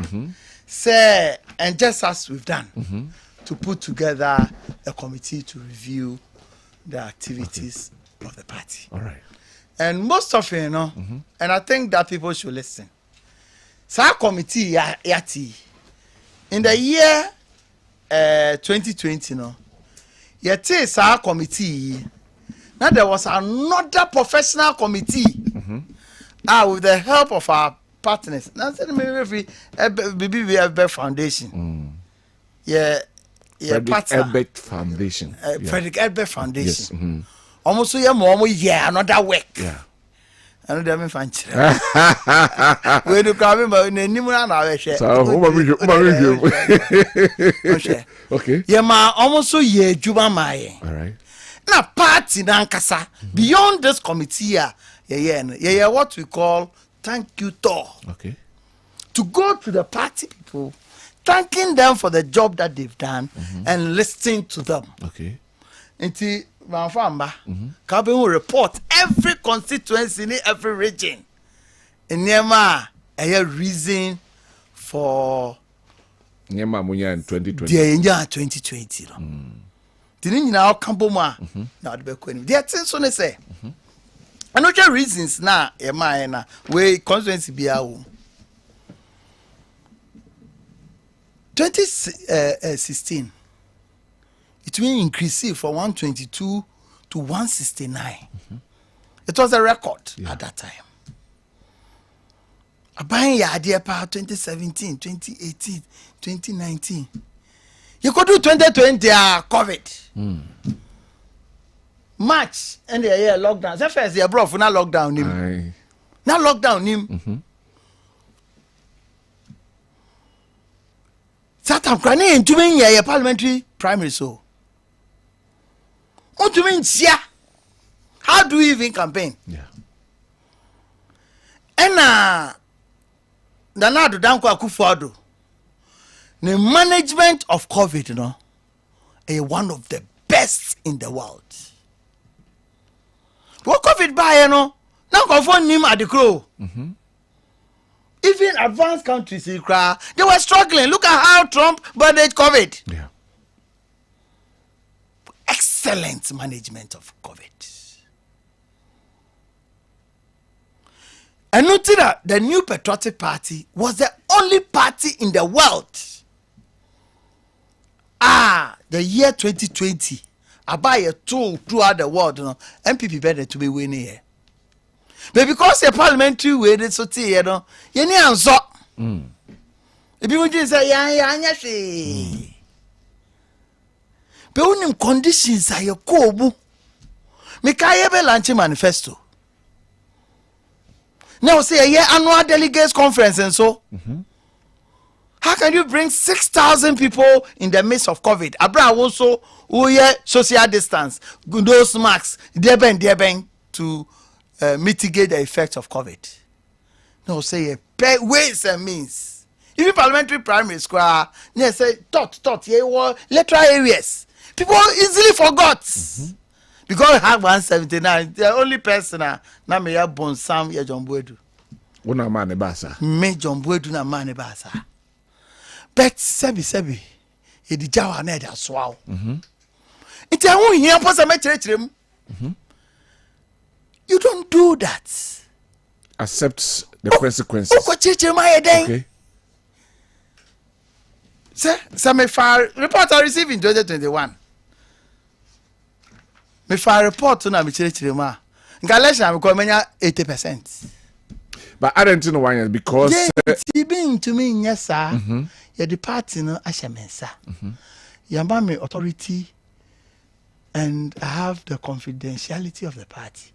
Say and just as we've done to put together a committee to review the activities of the party.
All right.
And most of it, and I think that people should listen. So committee yati in the year 2020, yati sa committee. Now there was another professional committee. With the help of our partners. Now said maybe BBB Foundation.
Frederick Ebert Foundation.
Frederick Ebert Foundation.
Yes.
Almost so another work.
Yeah.
I know them fan. We do come but nimuna na we share.
So okay.
Yeah ma almost so ye juba mai.
All right.
Na party na nkasa beyond this committee what we call thank you tour.
Okay.
To go to the party people, thanking them for the job that they've done and listening to them.
Okay.
Until Manfamba, Kabin will report every constituency in every region. In Nema, a reason for
Nema Munya in 2020.
The year 2020. Didn't you know Kamboma? Not be queen. They are so they say. Another reasons now, Emma, where constituency be our 2016. It will increase from 122 to 169. It was a record at that time. Buying your idea power 2017, 2018, 2019. You could do 2020 COVID. March and the year lockdown. The first year, bro, for not lockdown him. Not lockdown him. Satam Krani doing your parliamentary primary so. What do you mean, how do we even campaign?
Yeah.
And Danado Dankwah Kufuado, the management of COVID, is one of the best in the world. What COVID by, now confirm him at the crow. Even advanced countries, they were struggling. Look at how Trump managed COVID.
Yeah.
Excellent management of COVID. And notice that the New Patriotic Party was the only party in the world. The year 2020, about a tool throughout the world, MPP better to be winning here. But because the parliamentary way they so you know, you need answer. If you just say yeah. But when conditions are your kobu, Mikaye be launch manifesto. Now say a annual delegates conference and so. How can you bring 6,000 people in the midst of COVID? Abra also social distance, those marks, deben to mitigate the effects of COVID. No say ways and means. Even parliamentary primary school, say thought, literal areas. People easily forgot. because I have 179. The only person na me ya bonsam ya John Boedu.
Una man basa.
Me John Boedu na man basa. But sebi e di jawa na da so. Iti ahun hia posa me chirechirem. You don't do that.
Accept the consequences.
Okay. So me file report I received in 2021. Me file report na me chire ma. Ngalesha me ko menya 80%.
But I don't know why because
been to me nyesa. Your party no ahyemensa. Yamba me authority and I have the confidentiality of the party.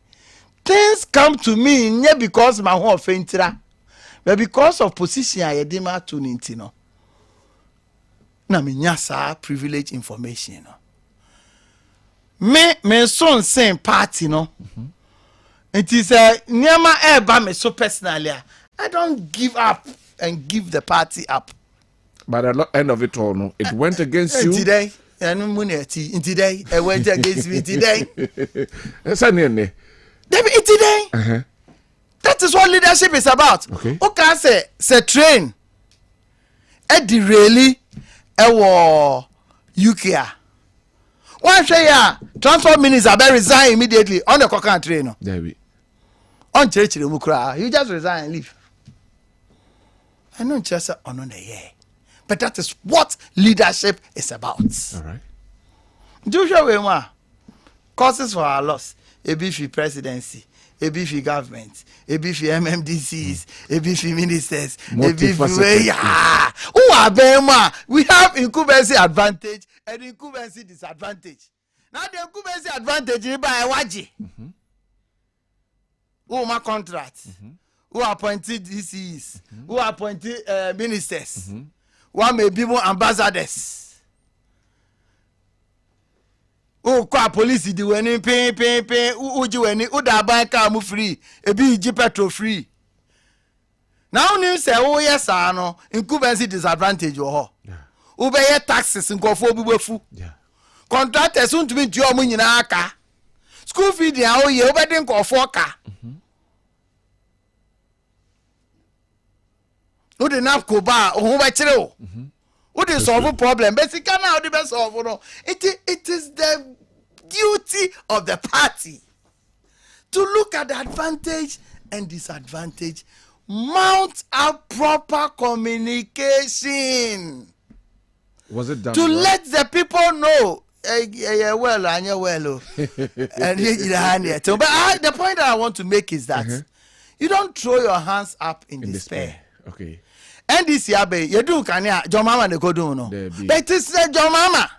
Things come to me not because my whole faintra, but because of position I edema to nintino. Na me nyasa privilege information. Me son same party no. It is nyama eba me so personally. I don't give up and give the party up.
But at the end of it all, no, it went against you.
Today, today, I went against me today. That is what leadership is about. Okay, say train. Eddie really, UK. One say transport minister be resign immediately on the Kokan train.
There
on church you just resign and leave. I know just on the year. But that is what leadership is about.
All right.
Do show we want causes for our loss. ABF presidency, ABF government, ABF MMDCs, ABF ministers, ABF who are Bema. We have incumbency advantage and incumbency disadvantage. Now the incumbency advantage is by Waji. Who my contract? Who appointed DCs? Who appointed ministers? Who may be more ambassadors? Who call police di weni pay who ji weni who da buy car mu free e bi ji petrol free. Now you say oh yes no incumbency disadvantage ho. Who be taxes nkofo bi befu. Contractors won't be nti omo nyina aka. School fee dia oh ye obedi nkofo ka. Who the nap ko ba who be kire o. Who the solve problem basically now the best solve no. It is the duty of the party to look at the advantage and disadvantage, mount a proper communication.
Was it done
to
well?
Let the people know and the point that I want to make is that you don't throw your hands up in despair.
Okay.
And this year, you do can John Mama ne go do no. But it's John Mama.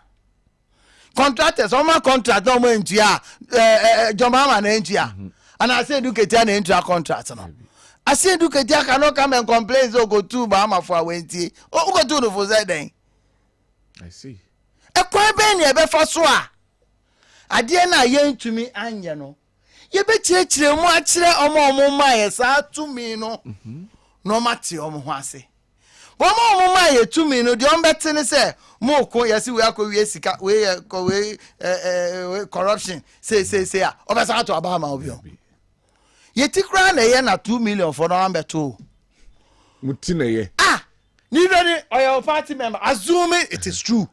Contractors, all my contract no more into John Mama ne into and I say do get an into a contract no. I say do get cannot come and complain so go to Mama for 20. Oh go do no for that then.
I see.
E kwa ben ye be fa so a. Ade na ye ntumi anya no. Ye be chire mu a chire omo ma ye sa tumi no. No mate omo ho ase. Omo ma ye tumi no de on bete ne se mo ko ye si we akọ sika we corruption say a obesa to aba ma obi o. Ye tikra na ye na 2 million for no ambeto.
Muti na ye.
Neither or your party member assuming it is true.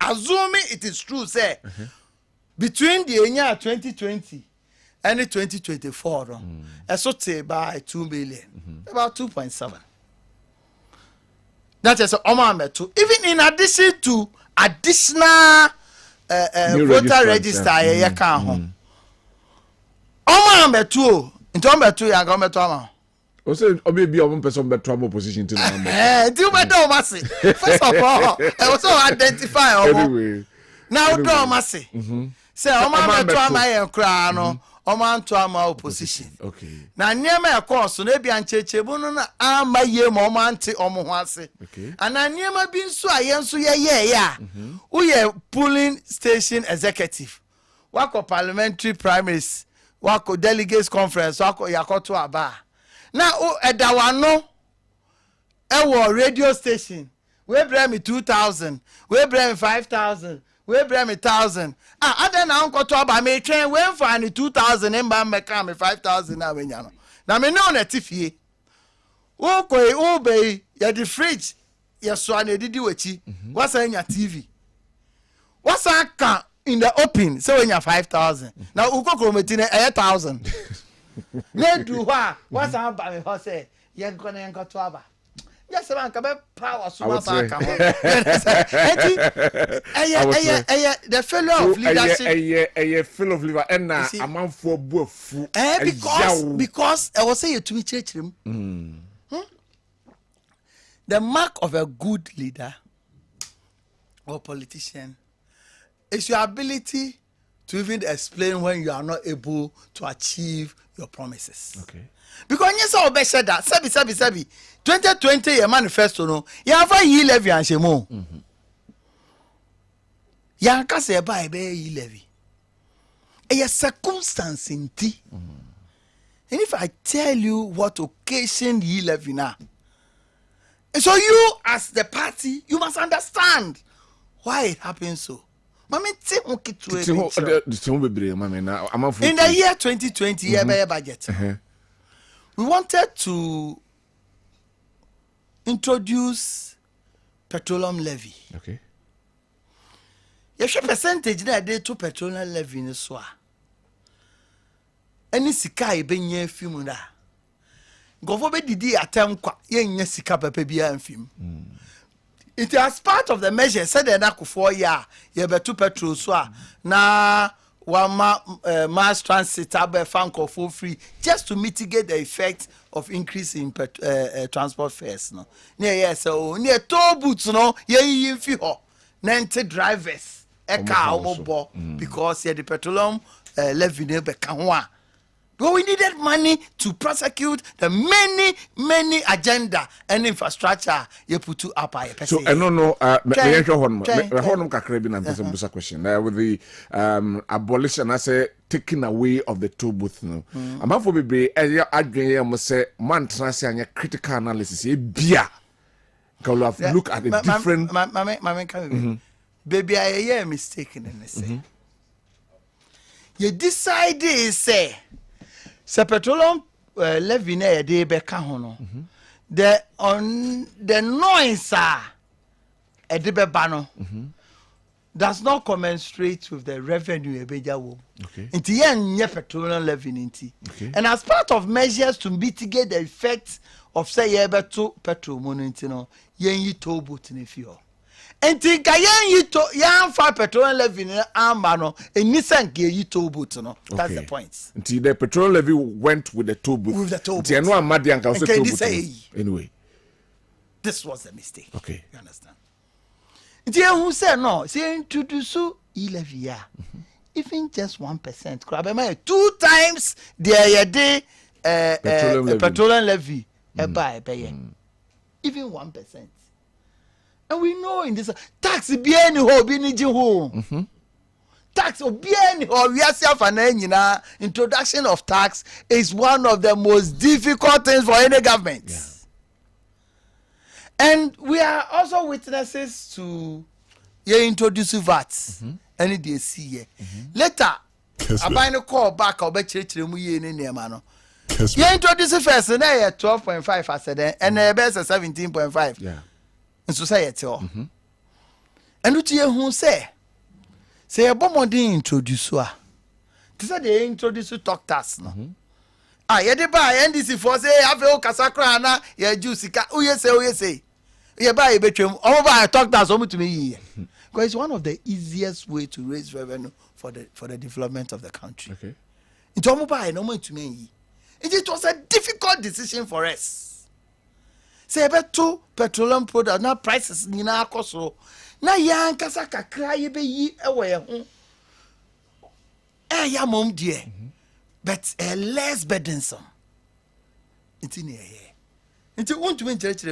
Assuming it is true, say between the year 2020 and 2024, by 2 million, about 2.7. That is to even in addition to additional voter register, you can home. In terms you are going to
also, maybe one person better trouble position to number.
Do better, Massey. First of all, I also identify. Anyway, now, draw Massey. Say, Oman to my crown, Oman to my opposition.
Okay.
Now, near my course, so maybe I'm chechebun, my year moment omohase.
Okay.
And I near my being so I am so yeah. We are polling station executive. Wako parliamentary primaries, Wako delegates conference, Wako Yakoto Aba. Now, Edawano, radio station. We bring me 2,000. We bring me 5,000. we bring me 1,000 and then I go to about me train we find 2,000 and me come me 5,000 na we nya no na me no na tifie wo koi wo be ya the fridge ya so na didi wachi what's anya TV what's aka in the open so we nya 5,000 na ukokoro meti na 1,000 na do ha what's aba me ho say ye go na enko to aba yes man ka be power so much aka ho the fellow of leadership
fellow of leader and na amanfo buafu
because I was say you to me church him the mark of a good leader or politician is your ability to even explain when you are not able to achieve your promises.
Okay.
Because you saw be said that sabi 2020 your manifesto no you have a ye levy and shemo. Ya ka say ba be ye levy. A circumstance in tea. And if I tell you what occasion ye levy now, so you as the party you must understand why it happens so. In the year 2020 year budget, we wanted to introduce petroleum levy.
Okay.
Your percentage that they to petroleum levy in so. Any sika ibenye film da. Government be didi atemkwa yenye sika pepe bia mfim. It is part of the measure said that na 4 year you be to petrol so na one mass transit abe fanko for free just to mitigate the effect of increase in transport fares no. Near so near toll booths no ye fi ho nante drivers e car omo because the petroleum levy ne be kan ho a. But we needed money to prosecute the many agenda and infrastructure you put to up.
So I don't know. Question with the abolition, I say taking away of the toll booth. No, I'm not for be. I must say man transfer critical analysis. Bia, because we have look at the different.
Baby, I hear mistaken in this. You decide say. Se petroleum levy na dey be ka ho no the noise e dey be ba no does not commensurate with the revenue e beja wo nti ye petroleum levy nti and as part of measures to mitigate the effects of say ye be to petrol mo nti no yen yi toll booth na fi ho enti ka yen yi to yan fa petroleum levy na amba no enisan ke yi toll booth no that's the point.
Enti the petroleum levy went with the toll booth.
With the toll booth.
Enti eno amadi anka also toll booth. Anyway,
this was a mistake.
Okay.
You understand? Enti who say no, say introduce e-levy ya. Even just 1%. Kwabena 2 times the petroleum levy e buy even 1%. And we know in this tax bien ho bi ni ji ho. Tax bien ho we are for na introduction of tax is one of the most difficult things for any government. Yeah. And we are also witnesses to you introduce VAT. Any day see here. Later I buy no call back or be chire mu ye ni nema no. You introduce first na 12.5 as then and be 17.5.
Yeah.
In society and what you who say a bomb introduce this is they introduce to talk tax no you dey buy NDC for say have o kasakra na ya juice ka o say you buy betwem o buy talk tax o to me because it's one of the easiest way to raise revenue for the development of the country.
Okay,
it o buy no more to me it was a difficult decision for us. Say beto petroleum product na prices nyina akoso na yan kasa kakra ye be yi ewe ho ya mom die but less burdensome it in here it won't win church we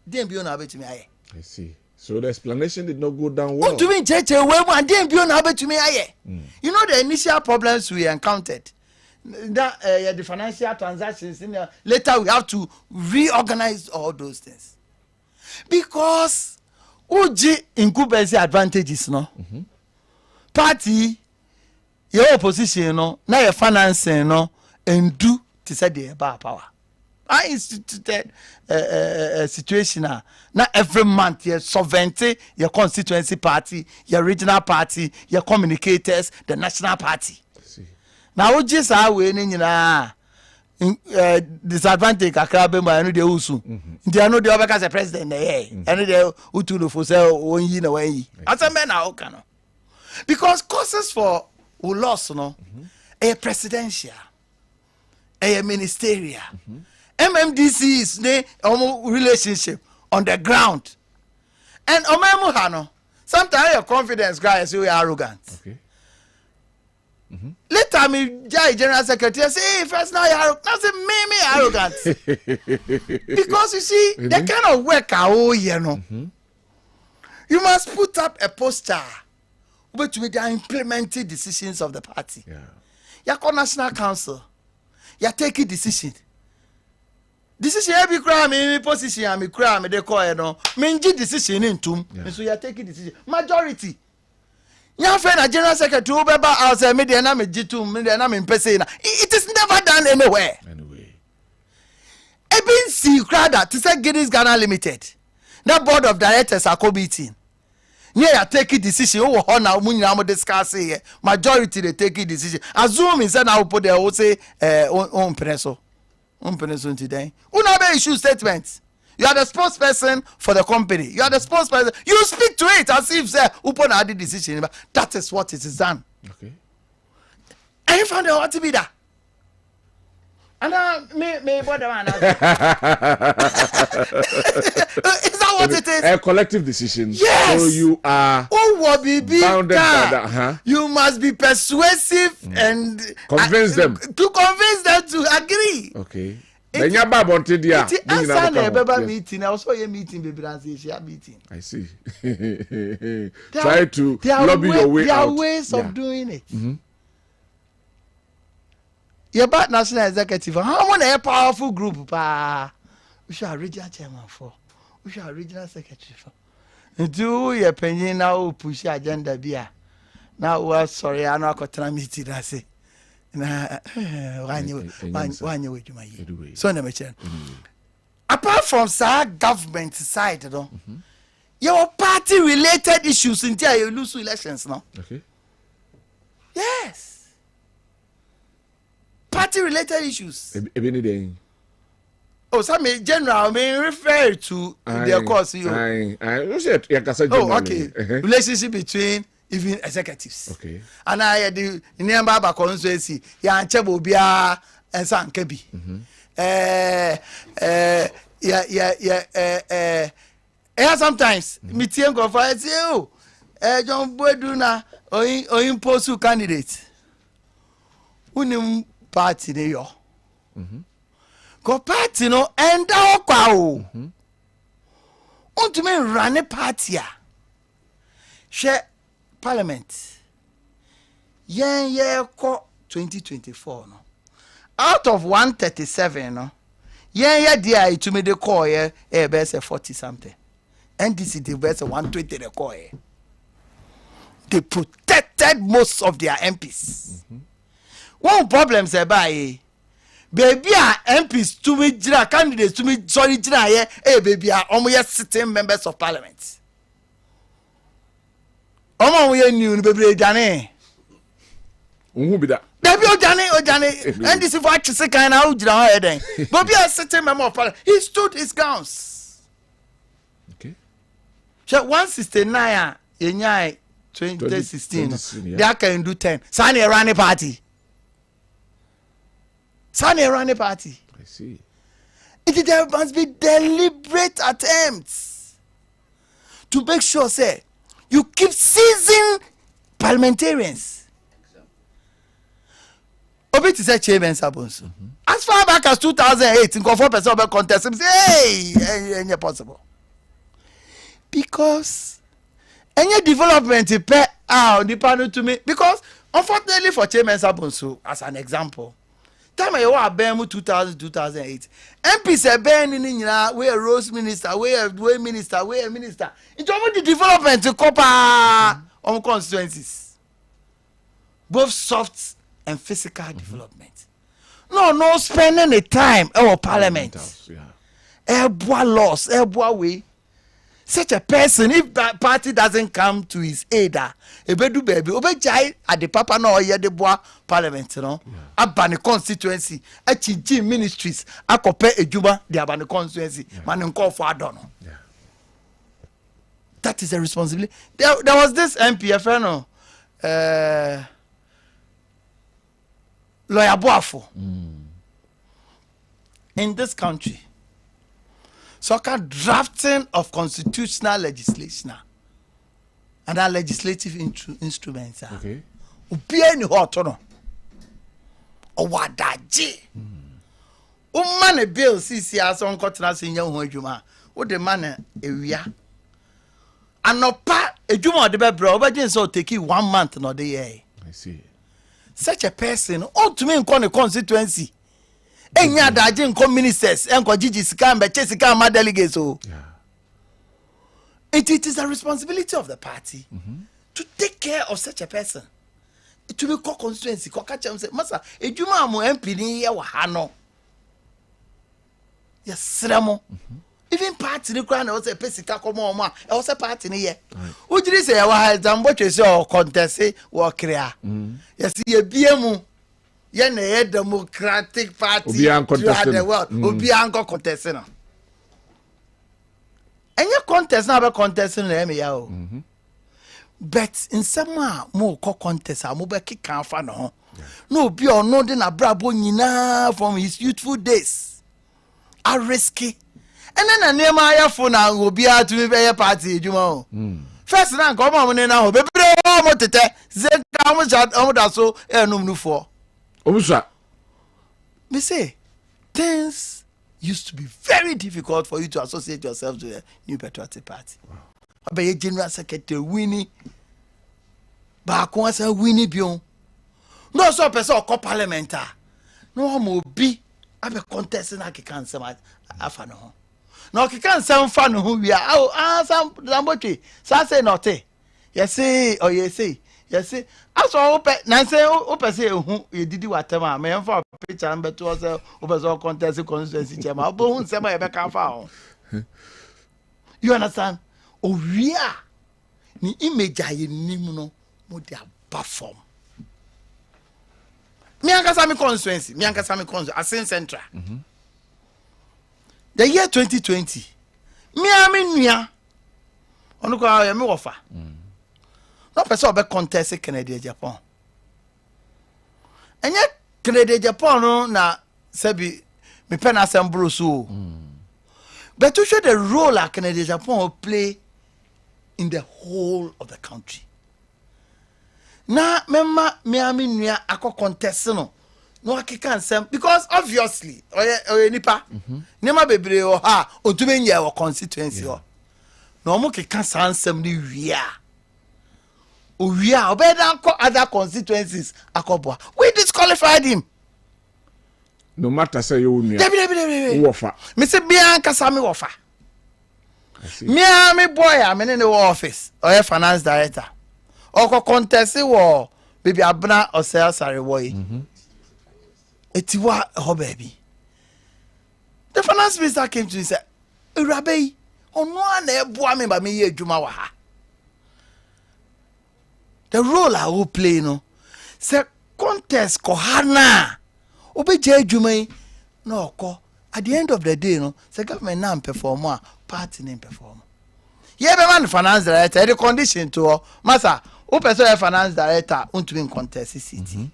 dem bi na betumi aye.
I see. So the explanation did not go down well.
Won't win church we dem bi na betumi aye. You know the initial problems we encountered that the financial transactions in there. Later we have to reorganize all those things because uji incumbency advantages no party your opposition no na your financing no and do to say the about power. I instituted a situation now every month your sovereignty, your constituency party, your regional party, your communicators, the national party. Now we just are winning disadvantage akrabe ma enu de usu. Nti anu de obeka se president na enu de utu no for say onyi na wanyi. Aseme na oka no. Because causes for loss no a presidential, a ministerial. MMDC is ne relationship on the ground. And omemu hano. Sometimes your confidence guys you are arrogant. Okay. Later me general secretary say hey, first now you arrogant. Now say me arrogant. Because you see the kind of work you know. You must put up a poster which with the implementing decisions of the party. Yeah. You call National Council. You take a decision. Decision every crime in position and me crime they call you know. Menji decision into. So you take a decision. Majority. You friend a general secretary who be outside media na me G2 media na me pese na. It is never done anywhere. Anyway. Even see crowd to say Guinness Ghana Limited. That board of directors are co-meeting. Yeah, take a decision. Oh, now we discuss here. Majority they take a decision. Assume instead now put there. Say, on preso today. Unabe issue statements. You are the spokesperson for the company. You are the spokesperson. You speak to it as if say upon a decision. That is what it is done. Okay. And you found out what to be that. And me bother man. Is that what it is?
A collective decision.
Yes.
So you are bounded by that.
You must be persuasive and
convince them.
To convince them to agree.
Okay. Then you are wanted there.
Meeting. I also a meeting, baby. Meeting.
I see. Try to lobby your way out.
There are ways of doing it. Your bad national executive. How many a powerful group? We should have regional chairman for. We should have regional secretary for. Do your opinion now push your agenda beer. Now we're sorry, I know I got meeting. I say. One you with you. So never change. Apart from our government side, though, your party related issues until you lose elections now. Okay. Yes. Party related issues. Oh, some general may refer to their course. Okay. Relationship between even executives. Okay. And I had the name Baba constituency. Ya Chebo Bia and San Kebi. Sometimes meeting go for say oh John Boyduna or impose candidate. Unim party ne yo. Go party no end kwa o. Untumi run a party a. Share Parliament. Ko 2024 no. Out of 137 no. Dia it to me the call be say 40 something. NDC the be say 120 the call. They protected most of their MPs. One problem say by baby MPs to me candidates to me sorry baby are sitting members of parliament. We new baby Jane.
Who be that?
Baby Ojane, and this is what you say kind of then. Baby are sitting member of parliament. He stood his grounds. Okay. So 169 in 2016. They can do 10. Sani run a party. I see. There must be deliberate attempts to make sure, say, you keep seizing parliamentarians. Obit is a chairman Sabonso. As far back as 2008, in 4% of the contest, hey, ain't possible. Because any development depend to me. Because unfortunately for chairman Sabonso, as an example. Time you are Bemu 2008. MP say Ben in we a Rose minister, we a minister, we a minister. It's over the development to copper on constituencies. both soft and physical development. No spending the time our parliament. Laws, way. Such a person, if that party doesn't come to his aid, ebedu baby, obejai at the papa no ye de bois parliament, no, abani constituency, HG ministries, akope ejuma, the abani constituency, man call for adono. That is a responsibility. There was this MPF, no, lawyer Boafo in this country. So drafting of constitutional legislation and our legislative instruments. Okay. Ubi any hot no. O wadaji. Man a bill CC as on cotton in young hojuma. What the man area. And no pa a juma de bebro, but so take you 1 month no the year.
I see.
Such a person ought to mean a constituency. Enya daje nko ministers enko jiji sika mbeche sika ma delegates o. It is a responsibility of the party to take care of such a person. It will be called constituency. Ko catch am say masa ejuma am MP ni ye wa ha no. Yes sremo. Even party ni kra na o say pesika komo omo a e o say party ni ye. O jiri say ye wa ha zambo twese o contest wo krea. Yes ye biemu. Yen a democratic party throughout the world. Obi anko contesting. And your contest now be contesting the MIA. But in some more contest, I move kick can fan no. No be or no then a brabo nyina from his youthful days. Are risky. And then a name I phone now will be out to be a party, Jumo. First now come on now, baby. Zen comes out so no for. Me say things used to be very difficult for you to associate yourself to the New Patriotic Party. Wow. Your General Secretary Winnie, back once a Winnie Bion. No so person or parliamentar. No more be a contesting I can't say afano. No can't say fan who we are. Some Lambochi. So say not. Yes say or yes say. Yes, see, as all Nancy, say, who you did what time, man for a picture and better was over contest constituency chairman. But say my back found. You understand? Oh, we are the image I nimuno, what they are perform. Mianka Sami constituency, Mianka Sami constituency, Asin Central. The year 2020, Miami Nia, on the I am offer. No person be contest Canada Japan. And yet Canada Japan no na sebi me pen assemble so. But to show the role that Canada Japan will play in the whole of the country. Na memma Miami nua akọ contest no akeka nsem because obviously oye nipa nema bebre o ha otube nya wo constituency ho. Na omo keka sansem ni wia. We are other constituencies. We disqualified him.
No matter say you
offer. Mr. Bianca Sami offer. Me boy, I'm in the office or finance director. Or contest war baby Abna or sales are boy. It's what oh baby. The finance minister came to me and said, Rabbi, on one boy me by me ye Jumawaha. The role I will play, no. Say contest kohana. Obeje jumai no ko. At the end of the day, no. Say government nan perform, party nan perform. Ye be man finance director. The condition to masa. O person finance director unto win contest city.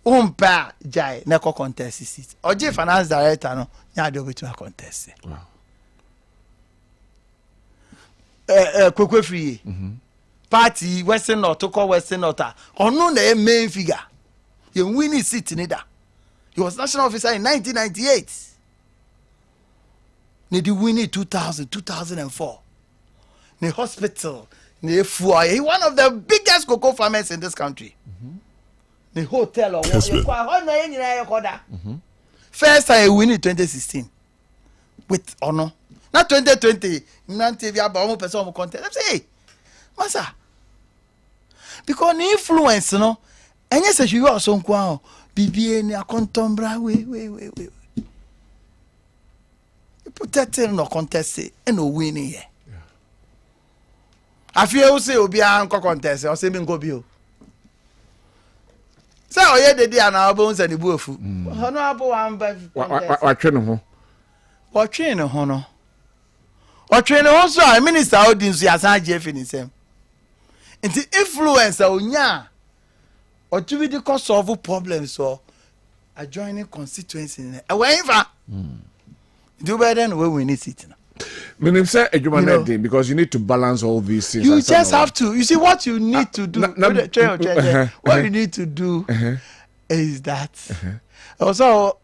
Umpa jai neko contest city. Oje finance director no. Nya de obetu contest. Wow. Kwekwe free. Party Western North to call Western North. Or no the main figure. You win his seat in either. He was national officer in 1998. He did win it 2004. The hospital, the four. He one of the biggest cocoa farmers in this country. The hotel or first time he win it 2016 with honor. Not 2020. Not TV about one person content. I say, Masa. Because the influence, And yes, you are so quo. BBA ni akontombra we. Protecting no contest and no winning here. I feel say obi anko contest or say me go bio. Say oye de dia na bones and the buofu. Honorable one by
What train ho?
What train ho no? What train also a minister audience ya san je finisem. Nti influence onya or to be the cause solve problems or adjoining constituency in wherever. Do better than where we need it now.
Meaning, say, because you need to balance all these things.
You just have to. You see, what you need to do. What you need to do is that. Also,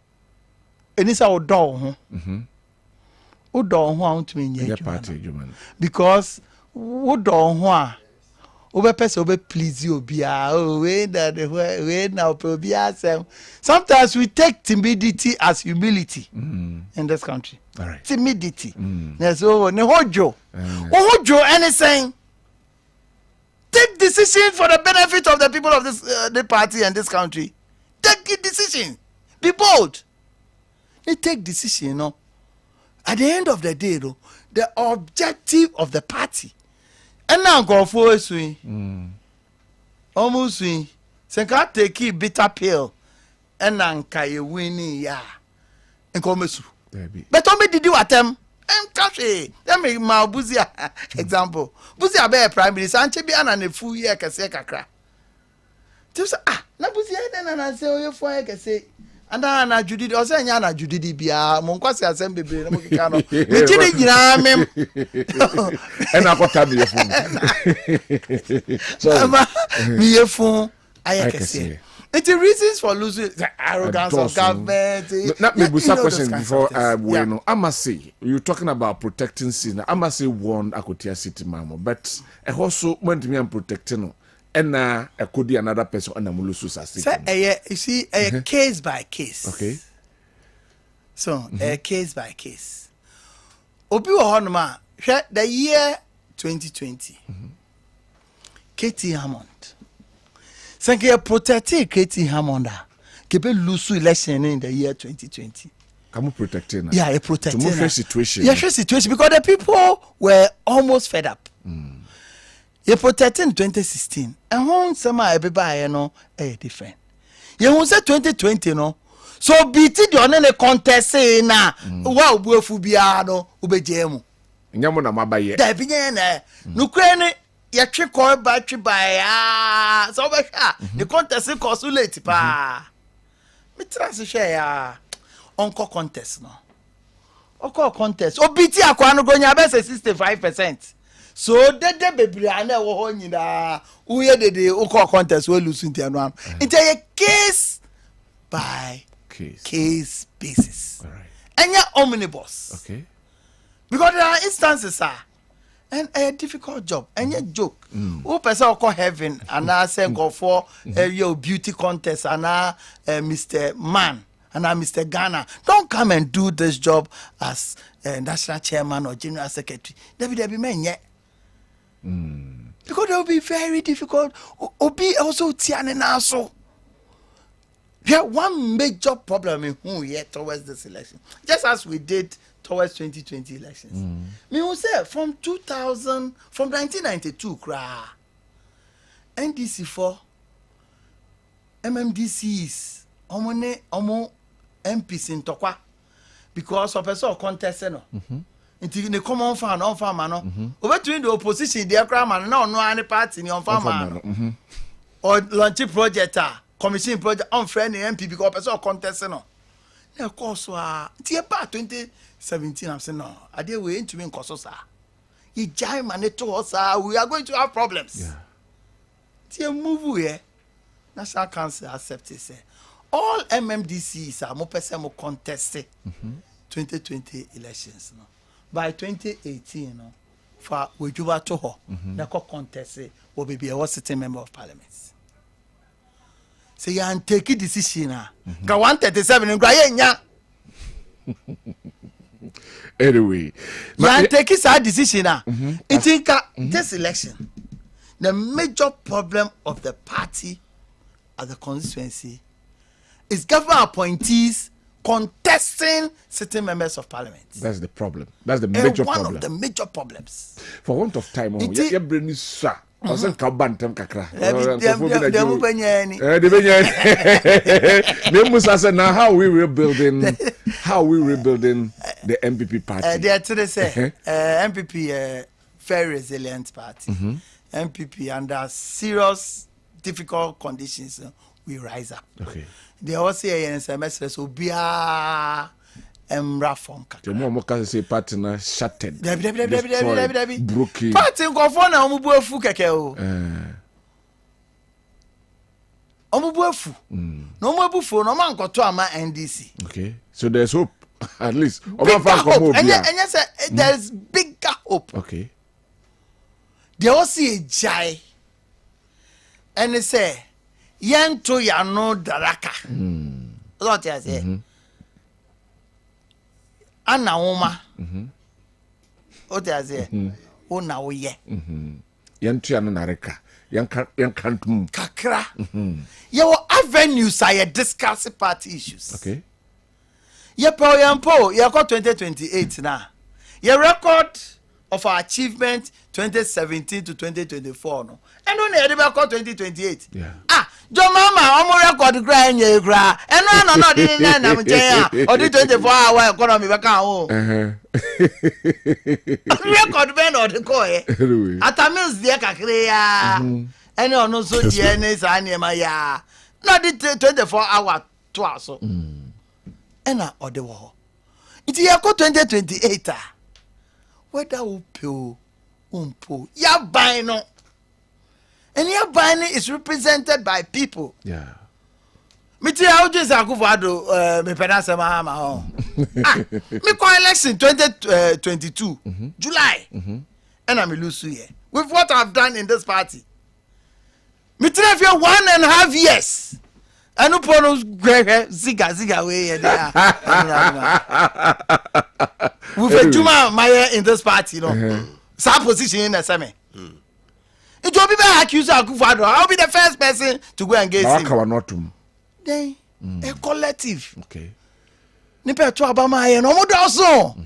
and it's our door. Who don't want to be party, because who don't want. Please you be sometimes we take timidity as humility in this country.
All right.
Timidity. So hojo anything. Take decision for the benefit of the people of this the party and this country. Take a decision. Be bold. They take decision, you know. At the end of the day, though, the objective of the party. And now go for a swing. Almost swing. So can take a bitter pill. And now can you win ya? And come so. But only did you attempt? And cash let me my Buzia example. Buzia be prime minister and be an a full year can say kakra. Just na Buzia then and say you for can say. And na Judy o say nya na Judy bia mo nkwase asem bebre na mo kika no me chiri nyina mem
and akota be fun so
me yefun ayekese. It's the reasons for losing the arrogance of government.
Not me busa question before we know. I must say you're talking about protecting sin. I must say one Akotia City mamo, but also went to me and protecting and I could be another person and I'm losing
say you see a case by case.
Okay.
So a case by case. Obi Ohonoma the year 2020. Katie Hammond. Thank you protecting Katie Hammond. Keep lose election in the year 2020.
Come protecting.
Yeah, a protecting.
To move situation.
Yeah, situation because the people were almost fed up. You protecting 2016. And when some everybody you know different. You won't say 2020 no. So BT the only contest say na wa obuefu bia no ubejemu.
Nyamo na mabaye.
Da binye na. Nukrene ya twe call battery by so be the contest cost late pa. Me trust share ya onko contest no. Onko contest. BT akwa no go nya be 65%. So dede bebre ana wo ho nyina uye dede onko contest we lose ntia no am. It's a case by case basis.
All right.
And you're omnibus.
Okay.
Because there are instances, and a difficult job, and you joke. Who person call heaven, and I say go for your beauty contest, and Mr. Man, and Mr. Ghana. Don't come and do this job as national chairman or general secretary. There be men yet. Because it will be very difficult. Obi also tiane na so. Yeah, one major problem in who yet towards this election, just as we did towards 2020 elections. Me who say from 1992, NDC4, MMDCs, omo MPs in Tokwa, because of a contest, no. Into the common fan, on farmer, no. Over to the opposition, the man, no any party in your farmer, or launch project. Commission project on friend MP because person contest no. Na course wa tie ba 2017 I'm saying no. Ade we into me nkoso sa. You jai man to us we are going to have problems.
Yeah.
Tie move here. National Council accept it say all MMDCs are mo person mo contest 2020 elections no. By 2018 no for we juba to ho na contest will be a sitting member of parliament. Say you take a decision Ka 137 in nya.
Anyway,
you take a decision It think this election the major problem of the party at the constituency is government appointees contesting sitting members of parliament.
That's the problem. That's the major
one
problem.
One of the major problems.
For want of time, you bring this sir. Ọsẹ nka ba ntẹm kakra. How we rebuilding the MPP party?
They actually say MPP very resilient party. MPP under serious difficult conditions we rise up.
Okay.
They also say in semester so be reform.
The more say party na shattered.
Broken. Party go for na omu buafu keke o. Omu buafu. No omu buafu no man go to ama NDC.
Okay. So there's hope at least.
There's bigger hope.
Okay.
They all see a jai. And they say yen to ya no daraka. What you say? Ana woma. What you say? Ona oye.
Yen to ya no nareka. Yen kantum.
Kakra. Your avenues are discussing party issues.
Okay.
Ye po ye got 2028 now. Your record of our achievement 2017 to 2024 no. And only record 2028.
Yeah.
Jo mama omo record gra enye gra. And no dey na am ya. O di 24 hour economy be kan o. Record ben o de ko e. Atamils dey kakre ya. Ene ono so die ne sa ne ma ya. No di 24 hour to aso. Ena o de wo. Iti ye ko 2028 whether we pay umpo ya buy no. And your buying is represented by people.
Yeah.
Me tell how just Akufo-Addo me penance ma home. Me call election 2022 July. And I'm lose here. With what I've done in this party. Me tell if you 1.5 years. And no pono ziga way there. With a Juma Maya in this party, you know. Some position in the same. It will be accused of Akufo-Addo. I'll be the first person to go and get him. Then a collective.
Okay.
Nipe to abama ye no mo doso.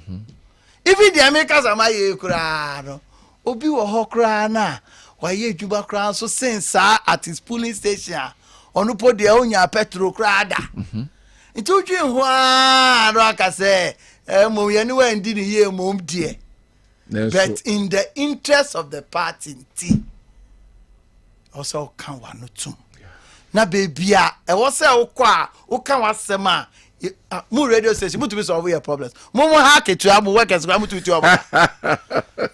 Even the Americans are my kura. Obi wo ho kura na. Wa ye juba kura so since at his polling station. Onupo de onya petrol kura da. Nti odwen ho a ro aka say mo ye ni wa ndi ni ye mo die. But in the interest of the party also can one tum. Na baby e wo say wo kwa wo kan wasem a mu radio station mu to be solve your problems. Mo ha ketu abu workers kwa mu to tu obo.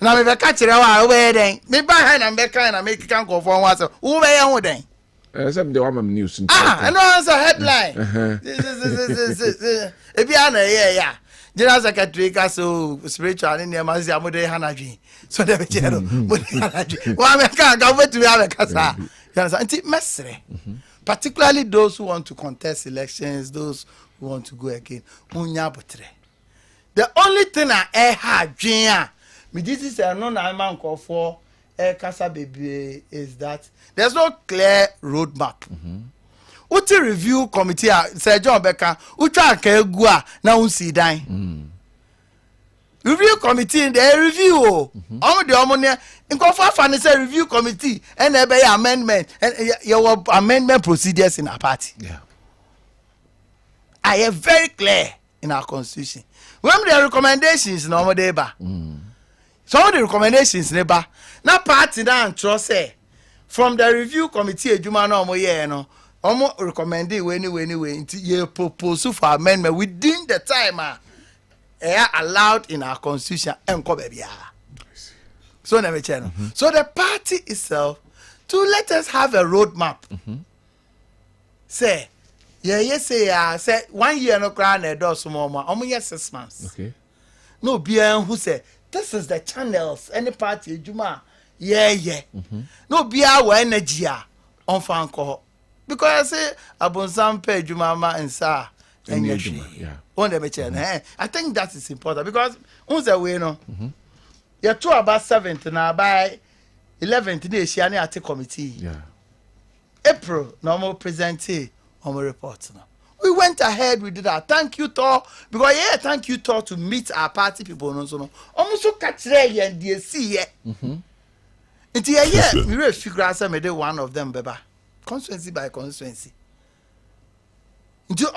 Na me be ka kire wa wo be den. Me ba ha na me kan na me kan go for one say wo be ye ho den.
Some the one news.
And no answer headline. If you are yeah. General Secretary so spiritual in the Mazi Amode Hanadri. So they be chero. Wa me kan ga wetu ya be kasa. You understand? It's messy. Particularly those who want to contest elections, those who want to go again. The only thing I had dream me this is no na man call for kasa baby is that there's no clear roadmap. Uti review committee Sir John Becker utwa ka egu a na unsi dan. Review committee they review omo de omo ne nkofa fa ne say review committee and e be amendment and your amendment procedures in our party.
Yeah.
I am very clear in our constitution. When the recommendations no omo dey ba. Some of the recommendations neba na party na trust say from the review committee ejuma na omo ye no omo recommend we nti ye propose for amendment within the time allowed in our constitution enko bebia. So na me channel. So the party itself to let us have a roadmap. Say say 1 year no cry na do so more omo ye 6 months.
Okay.
No bia who say this is the channels any party ejuma no bia wa energy on fan ko because I say abonsam pe ejuma ma nsa energy on the meche I think that is important because on the way no you to about 7th na by 11th dey share na at committee April, normal presentee on my report. No. We went ahead, we did our thank you tour, because thank you tour to meet our party people. No, so no. Almost so catch there and they see Until we really figure out some one of them, beba. Constituency by constituency. Until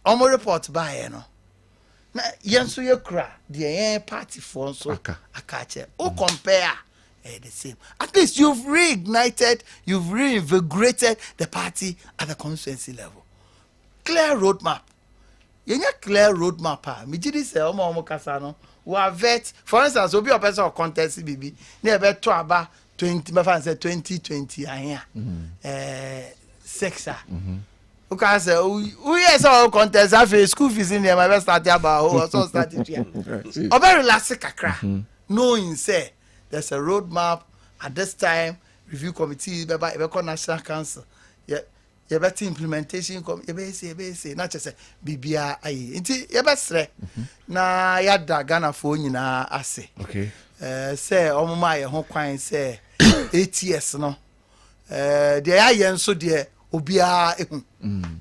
almost report by no. Na yenso ye kra the party for so akache. O compare the same. At least you've reignited, you've reinvigorated the party at the constituency level. Clear roadmap. Yenya clear roadmap. Me did say omo kasano. We are vet. For instance, obi a person of contest BB. Ne be to aba 2020 ahia. Sexa. Okay, say we yes our contest have school fees in there. My best start about so started here. Obi relax kakra. Knowing say there's a roadmap at this time. Review committee be national council. You better implementation come you say not just say bibia ayi nti you better na ya da Ghana for nyina ase
okay
say omuma ye ho kwan say 8 years no there ya yen so there obia ehun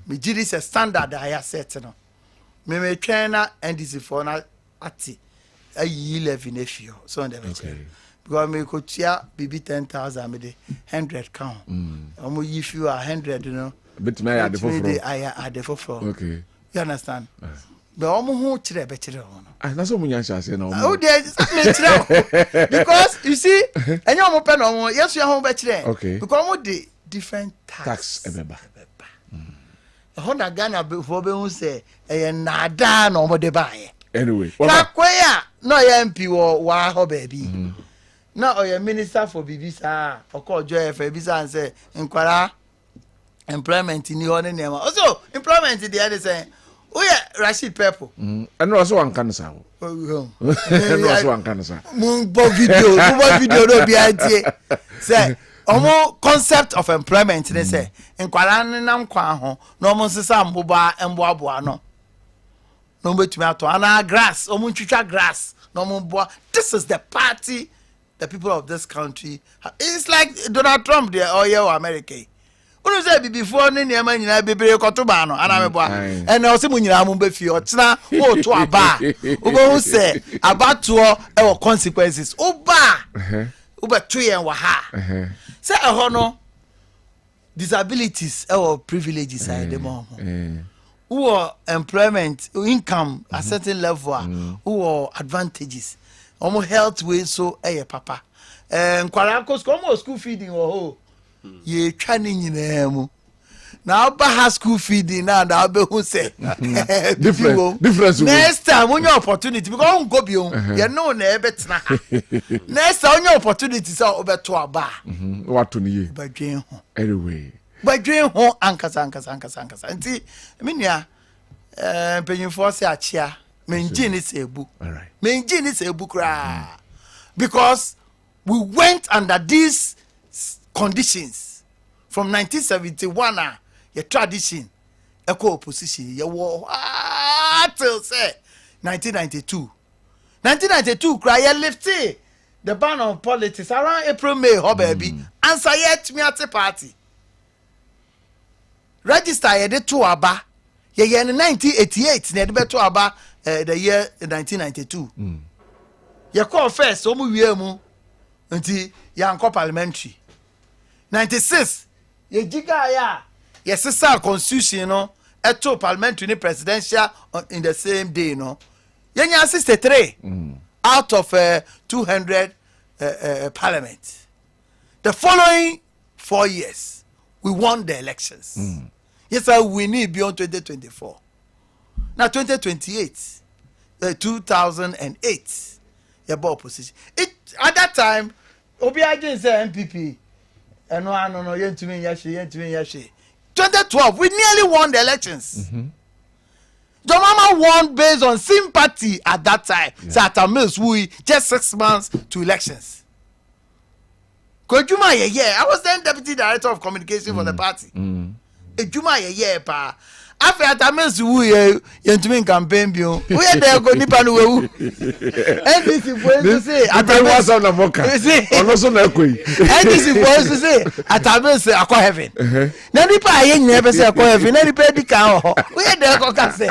me gidi say standard I set no me twen na NDC for na ati ayi 11 efio so on the okay. Because me could share BB 10,000 me de 100 count. If you are 100, you know.
But me I
the for.
Okay.
You understand? But who chire be chire on.
That's what munya say no.
Oh there because you see any omo pe no yes you home be chire.
Okay.
Because omo de different tax
ebeba.
Honda Ghana before be who say e nada no omo de buy.
Anyway.
Na kwaya no MP wa ho baby. Now your minister for Bibisa or call Joy for Bisa and say inquire employment in your name. Also employment in the other say, oh yeah, Rashid Purple.
And also one cancer. Also one cancer.
Moon video no be idea. Say omo concept of employment they say inquire nam kwa ho no mo sesa mboba emboaboa no. No betumi ato ana grass omo twitwa grass no mo boa. This is the party the people of this country. It's like Donald Trump there or America. When you say before ni nyama nyina bebere kotoba no ana meboa and also mu nyina mu be fi otena o to aba obo say abato e consequences oba oba to yen wa ha say e no disabilities or privileges are the more who employment income at certain level who advantages almost health way so papa nkwara ko school feeding ho ye twa ni nyina mu na ba school feeding na be who say
difference
next time when your opportunity because on go bi on you know na e betena next time when your opportunity say obeto aba
what to ni
badwen ho
anyway
badwen ho ankasa nti me nua penyimfo se achia menjini sebu
alright
menjini sebu kra because we went under these conditions from 1971 your tradition eco opposition your war till say 1992 cry you lifted the ban of politics around April May ho baby answer yet me at the party register ye de to aba ye in 1988 na de be to aba the year 1992 ye call first so mu wie mu nti yanko parliamentary 96 ye giga ya ye sisa constitution no eto parliamentary ni presidential in the same day no ye nya 63 out of 200 parliament. The following 4 years we won the elections. Yes sir, we need beyond 2024. Now 2028 2008 ye bo opposition it at that time obi again say MPP and no yentumi yashe 2012 we nearly won the elections. John Mama won based on sympathy at that time. Sata Mills we just 6 months to elections. Kojuma I was then deputy director of communication for the party. Ejuma pa after Atames wu ye yentumi campaign bio. We dey go nipa no wu. NDC for to say
Atames na moka. Ono so na koi.
NDC for to say Atames akọ heaven. Na nipa aye nyina be say akọ heaven. Na nipa di kan ho. We dey go ka say.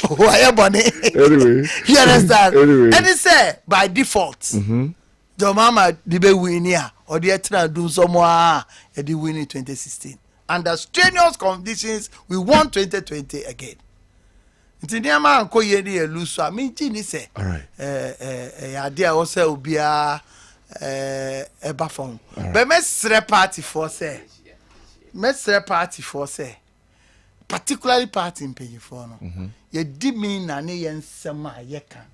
Why bone?
Anyway.
You understand?
Anyway.
And it say by default. The mama dibe win here or the etra do somewhere e win in 2016. Under strenuous conditions, we won 2020 again. Nti niama anko ye ni elu so aminti ni se.
All right.
Ade a wo se obia eba fon. But mesre party for say. Mesre party for say. Particularly party in pay for no. Ye di me na ne ye nsem a ye kan.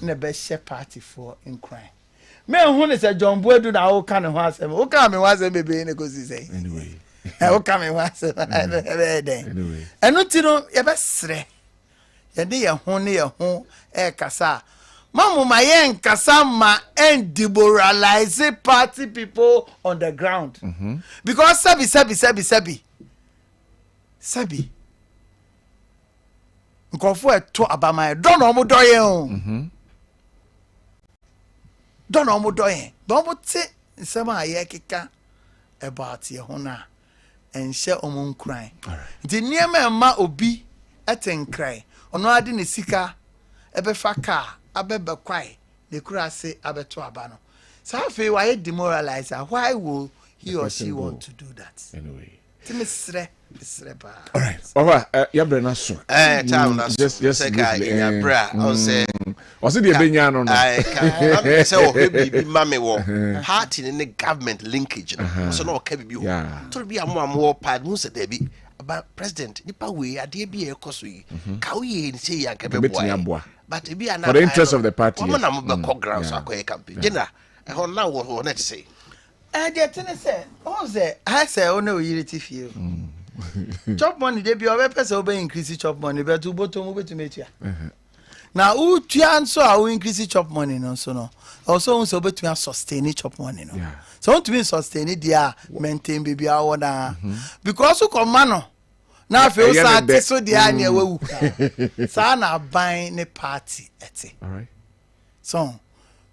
Na be share party for in crime. Me hu ne se John Boedu na wo kan ho asem. Wo kan me ho asem bebe ne go si say.
Anyway.
Wo kan me ho asem. Anyway. Enu ti no ye be sre. Ye de ye ho ne ye ho kasa. Mamu ma ye nkasa ma and demoralize party people on the ground. Because sabi. Nkofo eto abama e don no mo doye o. Don no mo doye. Don mo te nsema aye keka about ye ho na enhye omon kran. Nti niema ma obi etenkran. Ono ade ne sika ebefa ka abebe kwai ne kura se abeto aba no. Sa fe why demoralize? Why will he or she want to do that?
Anyway.
Timisre.
All right. Over. Yabre na so.
Time na so.
Just
briefly. Yabra. I say.
Was it the Benya no?
I say oh baby mama wo. Heart in the government linkage. So no ke bi ho. To be am pad mu se dey bi. About president nipa we ade bi e koso yi. Ka we ye say yan ke be boy. But e bi ana.
For the interest of the party.
Woman am be call ground so akoye campaign. General. E ho na wo net say.
The thing say, oh say, I say oh no you feel. Chop money dey be over person obe increase chop money but to bottom obe to meet ya. Now who tuan so how increase chop money no so no. Also so obe to sustain chop money no. So want to be sustain it there maintain baby our na. Because who come man no. Now feel say so there na we wuka. Sa na buy ne party ete.
All right.
So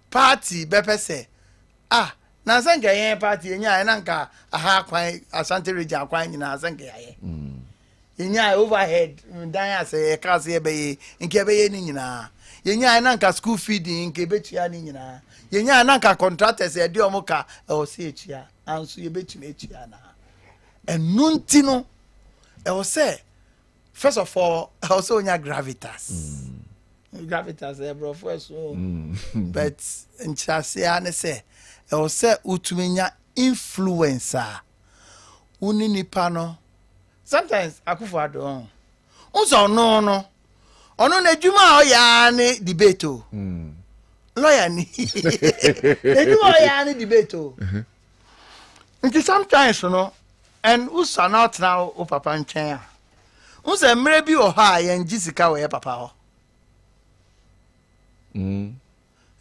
party be say na sanke yen party enya na nka aha kwan Asante region kwan nyina sanke yaye enya overhead dan ase ka se be nke be ye ni nyina yenya na nka school feeding nke betua ni nyina yenya na nka contractors e de omuka o se etua anso ye betuma etua na enunti no e o se first of all also onya gravitas e bro for so but nchase ane se e say utumenya influencer uni nipa no sometimes Akufo-Addo unso no na djuma o ya ni debate o lawyer ni djuma o ya ni debate o nti sometimes no and usa not now o papa nchen a unse mre bi o ha ya njisika we papa ho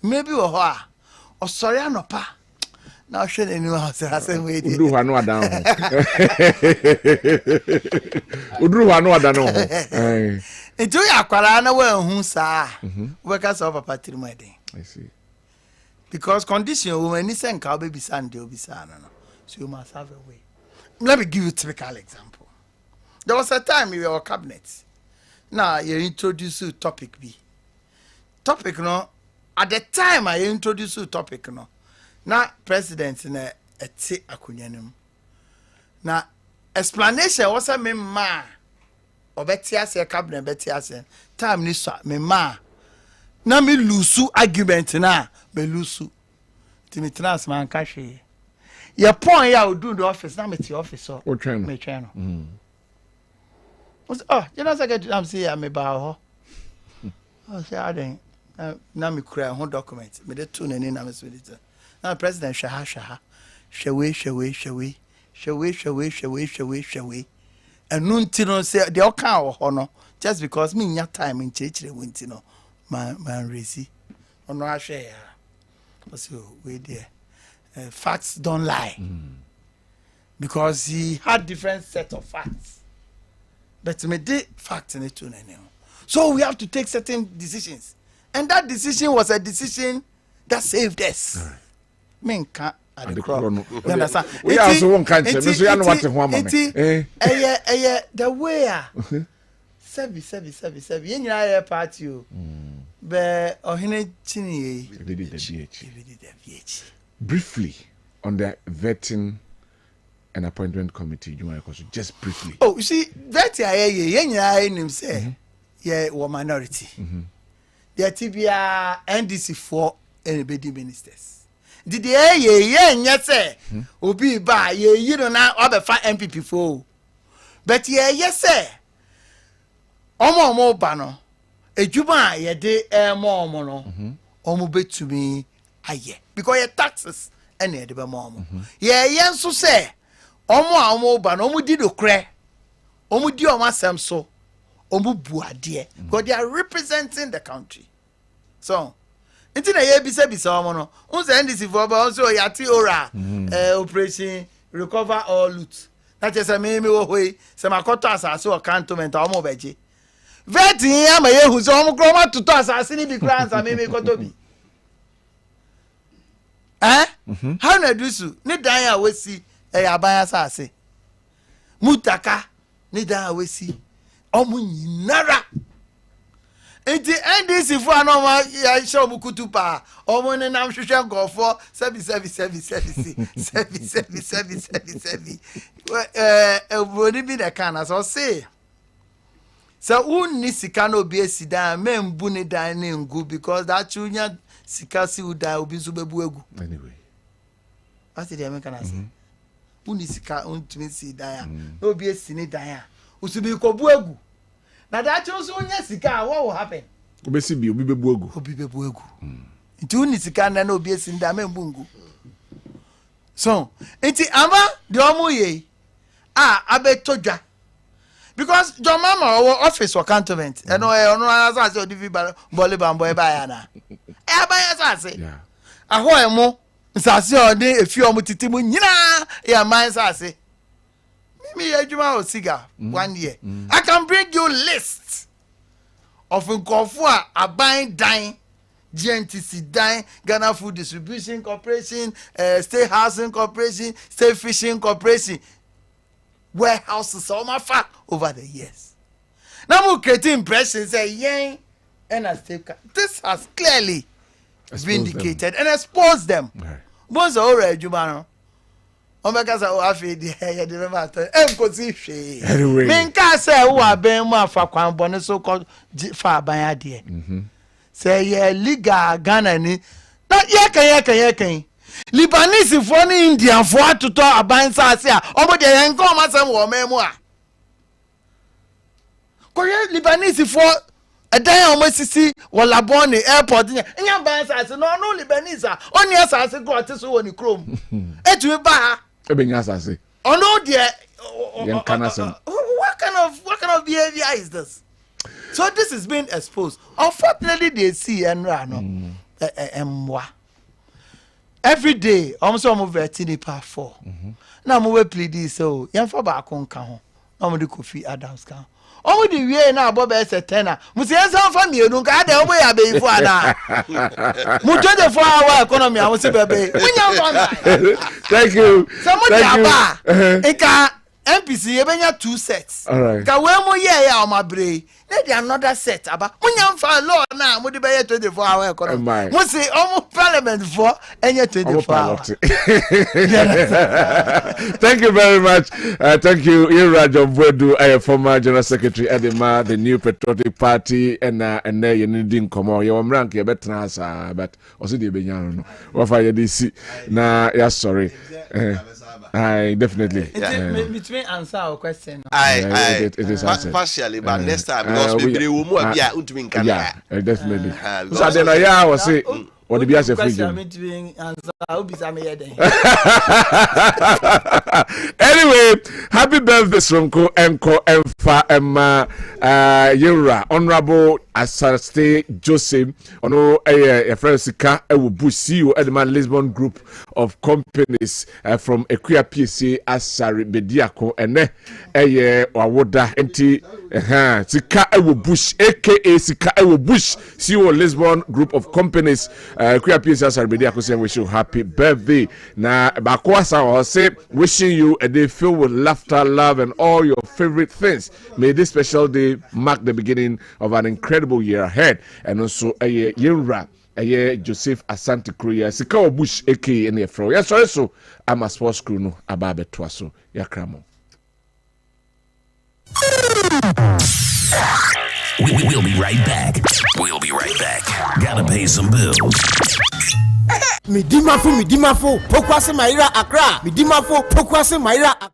maybe o ha osori anopa na hwe ne niwa ase we di
udru hwa no adan ho udru hwa no adan ho
nti o yakwara na we hu saa we ka so papa tirimade
I see
because condition woman ni sen ka baby sande obi sa no so you must have a way. Let me give you a typical example. There was a time we were cabinet. Now you introduce a topic B. Topic no. At the time I introduce a topic no. Now president in a ti akunyanim. Now explanation was a me ma. Obetiase a cabinet betiase. Time ni so me ma. Na me lusu argument na me lusu. Timi trans man kashi. Your point ya will do the office na me ti office so.
O train.
Me train. Oh, you know say I'm say me ba ho. Oh, say I den na me kura ho document. Me dey tu na ni na me so it. Na president shaha. Shawe. And nun ti no say the okan ho no just because me nya time in chechire wonti no man resi. Ono a share ya. So we there. Facts don't lie. Because he had different set of facts. But me de fact in it too. So we have to take certain decisions. And that decision was a decision that saved us. Me can't at the crowd. You understand?
We also won't catch him. So you know what one moment.
The way seven. You know a party. But ohine chini.
Briefly on the vetting and appointment committee, you want to just briefly.
Oh, you see, vetting say, yeah, were minority. The TBA NDC for anybody ministers. Did yes, sir. Obi ba ye, you don't know other 5 MPP for. But yes, sir. Omo bano. A juba ye de more mono. Omo bet to me. Aye, because your taxes and the mom. Yeah, so say, Omo ban, Omo did okre, Omo di Oma Samso, Omo Buadie, because they are representing the country. So, it's in a year beside Somono, who's the NDC for also Yati Ora, operation recover all loot. That is a meme way, some Akotas are so a cantonment, Omo Beji. Vetting Yama, who's Omo Groma to toss as any big grants, I may make Kotobi. How na do so? Ni dan a wesi aban asase. Mutaka ni dan a wesi. Omo nyinara. Enti NDC for anoma ya show mukutu pa. Omo ne nam hwehwe nkofo 7. Everybody be the can as I say. So unni sika no be esidan membu ni dan ne ngu because that chunya sikasi uda obi so bebu egu.
Anyway.
What did the American say? Uni sika untumi si dan no obi esini dan usubi kobu egu. Na that also unya sika what will happen?
Obesi bi obi bebu egu.
Obi bebu egu. Nti uni sika na no obi esini dan membungu. So, enti ama de omo ye abetojwa. Because John Mama our office or cantonment and no as I divi bole bambo e ba ya na. E ba ya sase. Yeah. Aho emo sase o de efi o mutitimu nyina ya man sase. Me adwuma o siga 1 year. I can bring you list of nkofo aban dan GNTC dan Ghana Food Distribution Corporation, State Housing Corporation, State Fishing Corporation. Warehouses all my fat over the years. Now we create impression say yen and a state. This has clearly vindicated and exposed them. Most already Jumano. Omega say afi the hair the matter. Kosi hwe. Minka say who aben mu afa kwan bone so called fa ban ade. Say ye legal Ghana ni. Na ye kan. Libanese for ni Indian for atoto aban sase a omo de yen ko masem wo memu a koye Libanese for edan omo sisi wo labon airport nya ban sase no Libanese a oni asase go ate so woni krom etumi ba
ebenya asase
ono de
yen kanasem.
What kind of behavior is this? So this is being exposed. Unfortunately they see and no emwa. Every day, almost almost 4. Now we plead this so. Yan for back on can. Now the Kofi Adams can. Oh, the way now Bob is a tenor. Musi ensa for me. No ka dey way abe for na. Mu 24-hour economy. I was say baby.
Thank you.
Somebody aba. Eka MPC ebenya 2 sets.
All right.
Ka we mo ye ya o mabre. Need another set aba. Munya fa law na mo de be 24-hour economy. Mo say almost parliament for any 24-hour.
Thank you very much. Thank you, Irajo Bwedu, former general secretary Edema, the new patriotic party, and there you need come on. Your rank, you better answer, but also the Benyano. What for you DC? Nah, yeah, sorry. I definitely.
Between answer our question.
It is
partially, but next time because we will move. Yeah,
definitely. So then I was say. What the BS Anyway, happy birthday, Sonko Enko Emfa Emma Yura, Honorable Asaste Joseph, ono a friend Sika, I will boost you at the Man Lisbon Group of Companies from Equia PSA Asari Bediako ene eye wawoda enti sika ewo bush aka sika ewo bush CEO Lisbon Group of Companies Equia PSA Asari Bediako say wish you happy birthday na bakwasa o say wishing you a day filled with laughter, love and all your favorite things. May this special day mark the beginning of an incredible year ahead. And also eye Yenra Joseph Asante Kruya Sika Bush aka in the fro. Yes, so I'm a sports crew no ababe twaso yakramo.
We'll be right back. We'll be right back. Gotta pay some bills.
Midimafo, pokwase Maira Accra. Midimafo, pokwase Maira Accra.